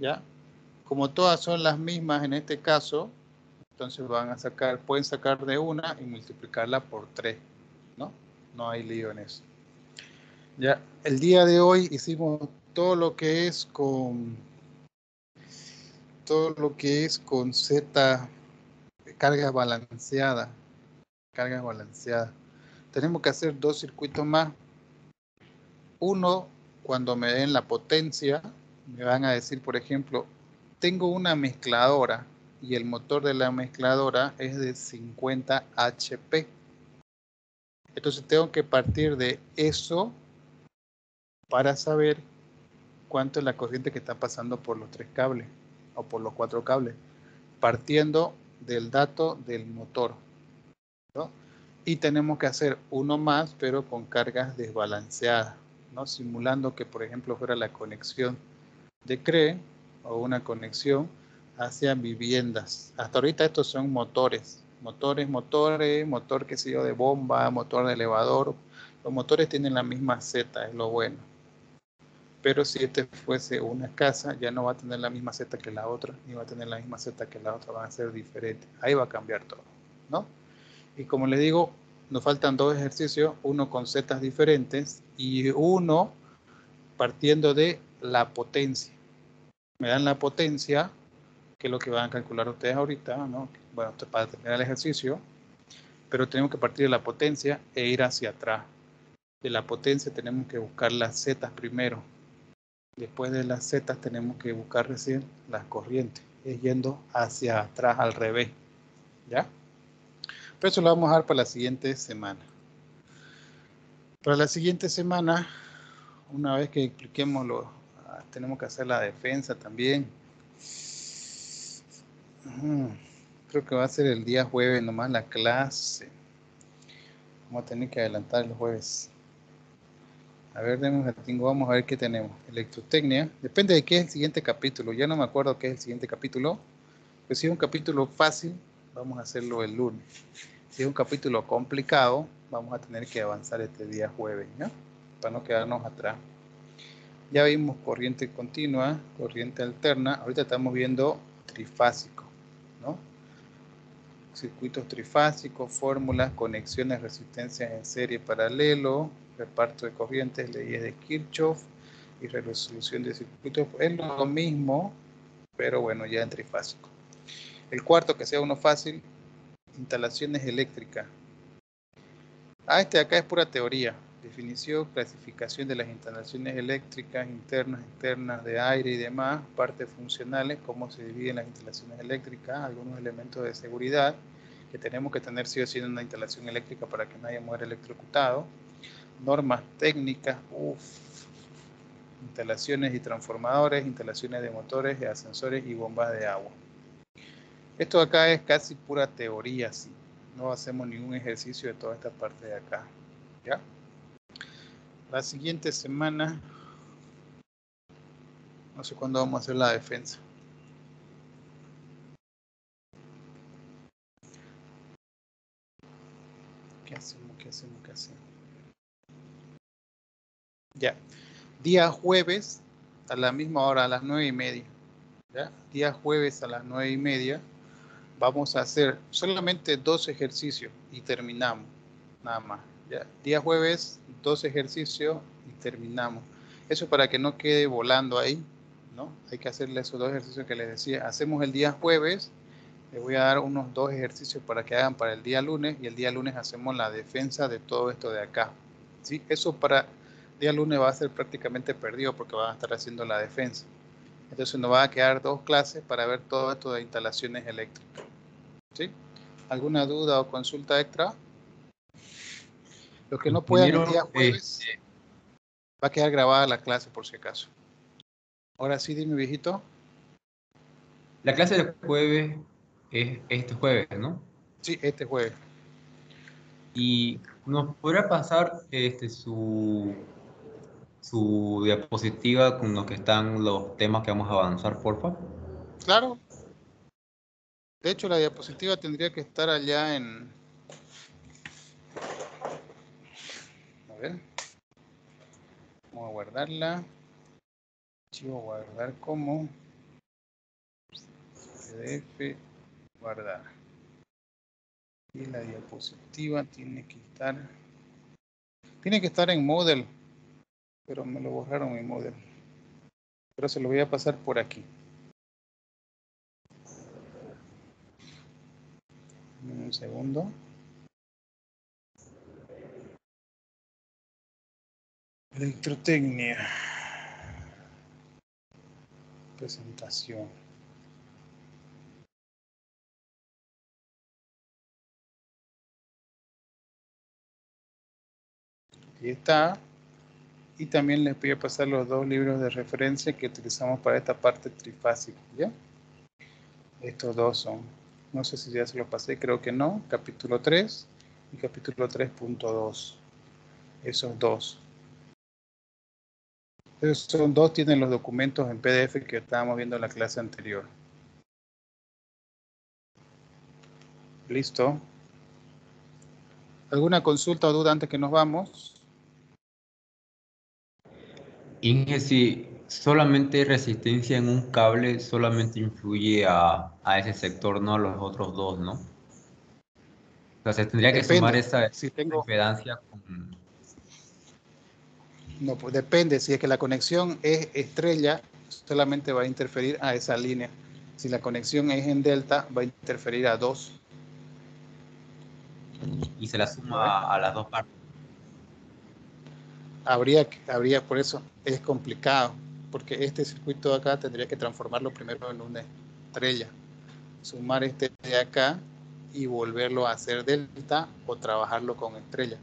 ¿ya? Como todas son las mismas en este caso, entonces van a sacar, pueden sacar de una y multiplicarla por 3, ¿no? No hay lío en eso. Ya, el día de hoy hicimos todo lo que es con Z, carga balanceada. Tenemos que hacer 2 circuitos más. Uno, cuando me den la potencia, me van a decir, por ejemplo, tengo una mezcladora y el motor de la mezcladora es de 50 HP. Entonces tengo que partir de eso para saber cuánto es la corriente que está pasando por los 3 cables o por los 4 cables, partiendo del dato del motor, ¿no? Y tenemos que hacer uno más, pero con cargas desbalanceadas, ¿no? Simulando que, por ejemplo, fuera la conexión de CRE o una conexión hacia viviendas. Hasta ahorita estos son motores, motor que sé yo, de bomba, motor de elevador. Los motores tienen la misma Z, es lo bueno. Pero si este fuese una casa, ya no va a tener la misma Z que la otra, ni va a tener la misma Z que la otra, van a ser diferentes. Ahí va a cambiar todo, ¿no? Y como les digo, nos faltan 2 ejercicios, uno con zetas diferentes y uno partiendo de la potencia. Me dan la potencia, que es lo que van a calcular ustedes ahorita, ¿no? Bueno, esto es para terminar el ejercicio, pero tenemos que partir de la potencia e ir hacia atrás. De la potencia tenemos que buscar las zetas primero. Después de las zetas tenemos que buscar recién las corrientes, yendo hacia atrás al revés, ¿ya? Pero eso lo vamos a dar para la siguiente semana. Para la siguiente semana, una vez que expliquemos tenemos que hacer la defensa también. Creo que va a ser el día jueves nomás la clase. Vamos a tener que adelantar el jueves. A ver, demos el tingo, vamos a ver qué tenemos. Electrotecnia. Depende de qué es el siguiente capítulo. Ya no me acuerdo qué es el siguiente capítulo. Pero si es un capítulo fácil, vamos a hacerlo el lunes. Si es un capítulo complicado, vamos a tener que avanzar este día jueves, ¿ya? Para no quedarnos atrás. Ya vimos corriente continua, corriente alterna. Ahorita estamos viendo trifásico, ¿no? Circuitos trifásicos, fórmulas, conexiones, resistencias en serie paralelo, reparto de corrientes, leyes de Kirchhoff y resolución de circuitos. Es lo mismo, pero bueno, ya en trifásico. El cuarto, que sea uno fácil, instalaciones eléctricas. Este de acá es pura teoría. Definición, clasificación de las instalaciones eléctricas, internas, externas, de aire y demás, partes funcionales, cómo se dividen las instalaciones eléctricas, algunos elementos de seguridad que tenemos que tener sí o sí en una instalación eléctrica para que nadie muera electrocutado, normas técnicas, instalaciones y transformadores, instalaciones de motores, de ascensores y bombas de agua. Esto de acá es casi pura teoría, sí. No hacemos ningún ejercicio de toda esta parte de acá, ¿ya? La siguiente semana, no sé cuándo vamos a hacer la defensa. ¿Qué hacemos? ¿Qué hacemos? ¿Qué hacemos? Ya. Día jueves a la misma hora, a las 9:30. ¿Ya? Día jueves a las 9:30 vamos a hacer solamente 2 ejercicios y terminamos. Nada más. ¿Ya? Día jueves, 2 ejercicios y terminamos. Eso para que no quede volando ahí, ¿no? Hay que hacerle esos 2 ejercicios que les decía. Hacemos el día jueves. Les voy a dar unos 2 ejercicios para que hagan para el día lunes. Y el día lunes hacemos la defensa de todo esto de acá. ¿Sí? Eso para el día lunes va a ser prácticamente perdido porque van a estar haciendo la defensa. Entonces nos va a quedar 2 clases para ver todo esto de instalaciones eléctricas. ¿Sí? ¿Alguna duda o consulta extra? Los que no puedan el día jueves, va a quedar grabada la clase por si acaso. Ahora sí, dime, viejito. La clase del jueves es este jueves, ¿no? Sí, este jueves. Y nos podrá pasar su diapositiva con los que están los temas que vamos a avanzar, porfa. Claro. De hecho, la diapositiva tendría que estar allá en... A ver. Vamos a guardarla. Archivo guardar como PDF guardar. Y la diapositiva tiene que estar en Moodle, pero me lo borraron en Moodle. Pero se lo voy a pasar por aquí. Un segundo. Electrotecnia. Presentación. Aquí está. Y también les voy a pasar los 2 libros de referencia que utilizamos para esta parte trifásica, ¿ya? Estos 2 son, no sé si ya se los pasé, creo que no, capítulo 3 y capítulo 3.2. Esos 2. Esos 2 tienen los documentos en PDF que estábamos viendo en la clase anterior. ¿Listo? ¿Alguna consulta o duda antes que nos vamos? Inge, si solamente resistencia en un cable solamente influye a ese sector, no a los otros dos, ¿no? O sea, se tendría que sumar esa Si tengo... impedancia con... No, pues depende. Si es que la conexión es estrella, solamente va a interferir a esa línea. Si la conexión es en delta, va a interferir a 2. Y se la suma a las dos partes. Habría, por eso es complicado, porque este circuito de acá tendría que transformarlo primero en una estrella, sumar este de acá y volverlo a hacer delta o trabajarlo con estrella.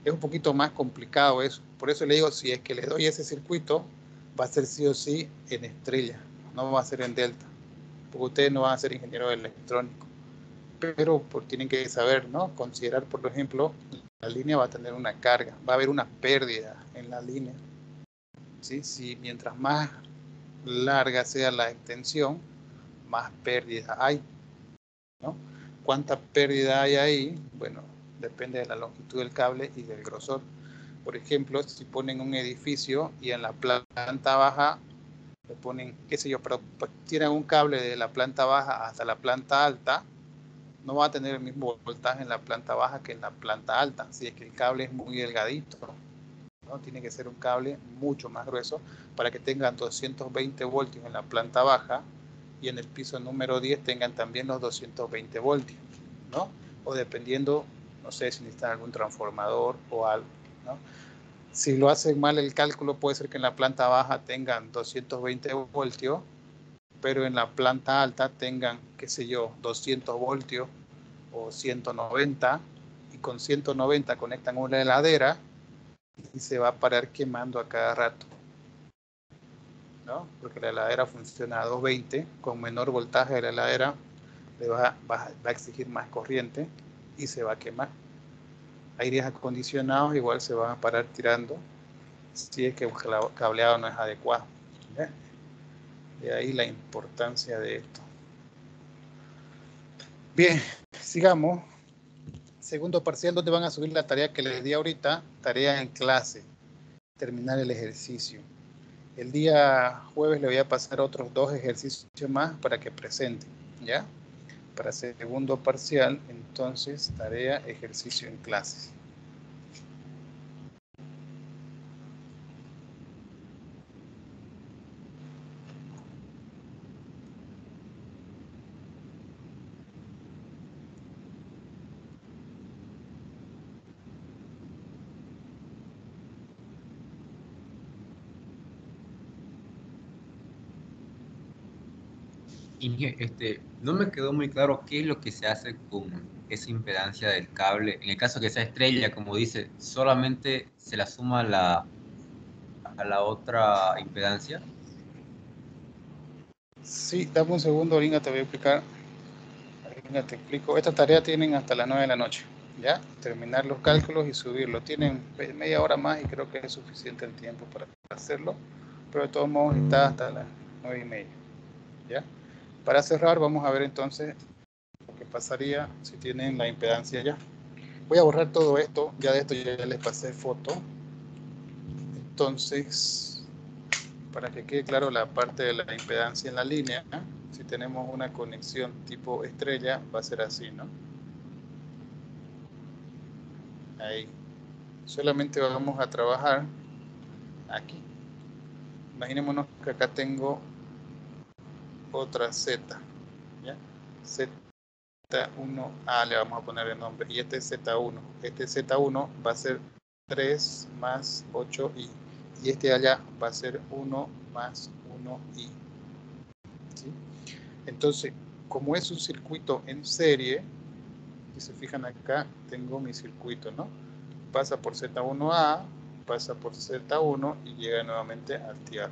Es un poquito más complicado eso. Por eso le digo, si es que le doy ese circuito, va a ser sí o sí en estrella, no va a ser en delta, porque ustedes no van a ser ingenieros electrónicos. Pero tienen que saber, ¿no? Considerar, por ejemplo, la línea va a tener una carga, va a haber una pérdida en la línea. ¿Sí? Si mientras más larga sea la extensión, más pérdida hay, ¿no? ¿Cuánta pérdida hay ahí? Bueno, depende de la longitud del cable y del grosor. Por ejemplo, si ponen un edificio y en la planta baja le ponen, qué sé yo, pero tienen un cable de la planta baja hasta la planta alta, no va a tener el mismo voltaje en la planta baja que en la planta alta, si es que el cable es muy delgadito, ¿no? Tiene que ser un cable mucho más grueso para que tengan 220 voltios en la planta baja y en el piso número 10 tengan también los 220 voltios, ¿no? O dependiendo, no sé si necesitan algún transformador o algo, ¿no? Si lo hacen mal el cálculo, puede ser que en la planta baja tengan 220 voltios, pero en la planta alta tengan, qué sé yo, 200 voltios o 190, y con 190 conectan una heladera y se va a parar quemando a cada rato, ¿no? Porque la heladera funciona a 220, con menor voltaje de la heladera le va a exigir más corriente y se va a quemar. Aires acondicionados igual se van a parar tirando si es que el cableado no es adecuado. ¿Ya? De ahí la importancia de esto. Bien, sigamos. Segundo parcial, donde van a subir la tarea que les di ahorita, tarea en clase, terminar el ejercicio. El día jueves le voy a pasar otros 2 ejercicios más para que presenten, ¿ya? Para segundo parcial, entonces, tarea, ejercicio en clases. No me quedó muy claro qué es lo que se hace con esa impedancia del cable. En el caso que sea estrella, como dice, solamente se la suma a la otra impedancia. Sí, dame un segundo, Oringa, te voy a explicar. Oringa, te explico. Esta tarea tienen hasta las 9 de la noche, ¿ya? Terminar los cálculos y subirlo. Tienen media hora más y creo que es suficiente el tiempo para hacerlo, pero de todos modos está hasta las 9:30, ¿ya? Para cerrar, vamos a ver entonces lo que pasaría si tienen la impedancia ya. Voy a borrar todo esto, ya de esto ya les pasé foto. Entonces, para que quede claro la parte de la impedancia en la línea, si tenemos una conexión tipo estrella, va a ser así, ¿no? Ahí. Solamente vamos a trabajar aquí. Imaginémonos que acá tengo otra Z, ¿ya? Z1A le vamos a poner el nombre, y este es Z1. Este Z1 va a ser 3 más 8i, y este de allá va a ser 1 más 1i. ¿Sí? Entonces, como es un circuito en serie, si se fijan acá, tengo mi circuito, ¿no? Pasa por Z1A, pasa por Z1 y llega nuevamente al tierra,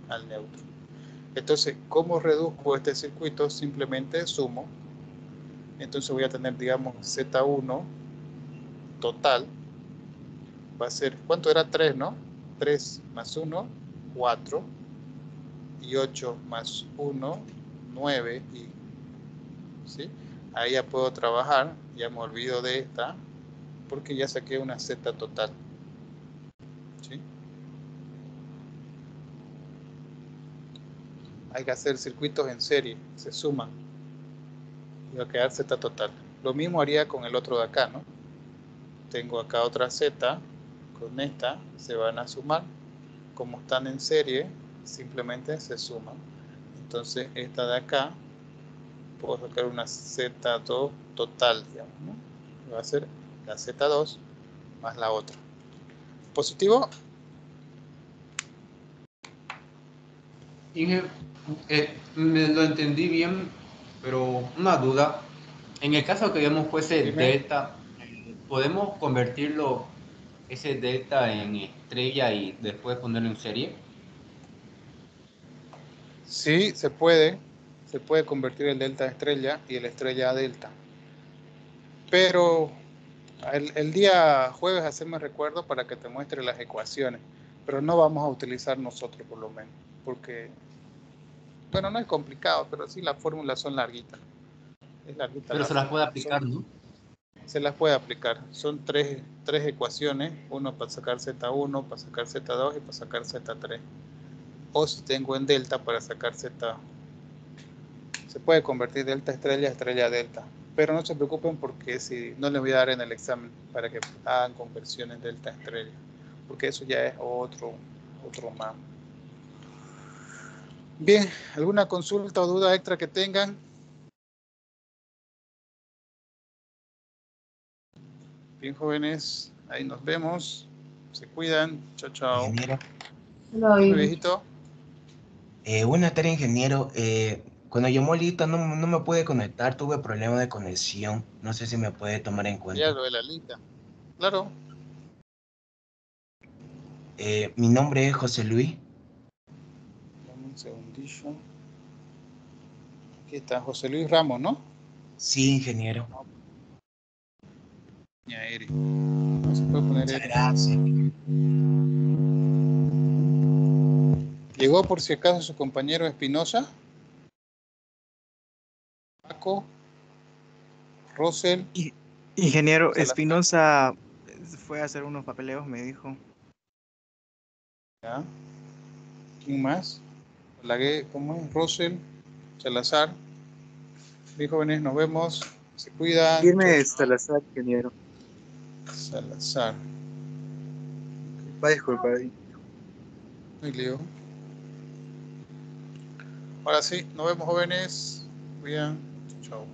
al neutro. Entonces, ¿cómo reduzco este circuito? Simplemente sumo. Entonces voy a tener, digamos, Z1 total. Va a ser, ¿cuánto era? 3, ¿no? 3 más 1, 4. Y 8 más 1, 9. Y, ¿sí? Ahí ya puedo trabajar. Ya me olvido de esta, porque ya saqué una Z total. ¿Sí? Hay que hacer circuitos en serie, se suman y va a quedar Z total. Lo mismo haría con el otro de acá, ¿no? Tengo acá otra Z, con esta se van a sumar. Como están en serie, simplemente se suman. Entonces esta de acá, puedo sacar una Z2 total, digamos, ¿no? Va a ser la Z2 más la otra. ¿Positivo? Inge, me lo entendí bien, pero una duda. En el caso que digamos fuese Dime. delta, ¿podemos convertirlo ese delta en estrella y después ponerlo en serie? Sí, se puede. Se puede convertir el delta a estrella y el estrella a delta. Pero El día jueves hacemos recuerdo para que te muestre las ecuaciones, pero no vamos a utilizar nosotros por lo menos, porque, bueno, no es complicado, pero sí las fórmulas son larguitas. Es larguita Pero se las puede aplicar, ¿no? Se las puede aplicar. Son tres ecuaciones, uno para sacar Z1, para sacar Z2 y para sacar Z3. O si tengo en delta para sacar Z. Se puede convertir delta estrella a estrella delta. Pero no se preocupen porque si no les voy a dar en el examen para que hagan conversiones delta estrella. Porque eso ya es otro más. Bien, ¿alguna consulta o duda extra que tengan? Bien, jóvenes, ahí nos vemos. Se cuidan. Chao, chao. Ingeniero. Dime, viejito. Buenas tardes, ingeniero. Cuando llamó Lito no me pude conectar, tuve problemas de conexión. No sé si me puede tomar en Ya cuenta. lo de la lista. Claro. Mi nombre es José Luis. Dame un segundillo. Aquí está José Luis Ramos, ¿no? Sí, ingeniero. Ya, Eri. No se puede poner Muchas Eri. gracias. Llegó por si acaso su compañero Espinosa. Paco. Rosel. Ingeniero Salazar. Espinosa fue a hacer unos papeleos, me dijo. ¿Ya? ¿Quién más? ¿Cómo es? Rosel. Salazar. Bien, jóvenes, nos vemos. Se cuidan. Firme Chau, chau. Salazar, ingeniero. Salazar. Va a disculpar. Muy lío. Ahora sí, nos vemos, jóvenes. Cuidan. Chau.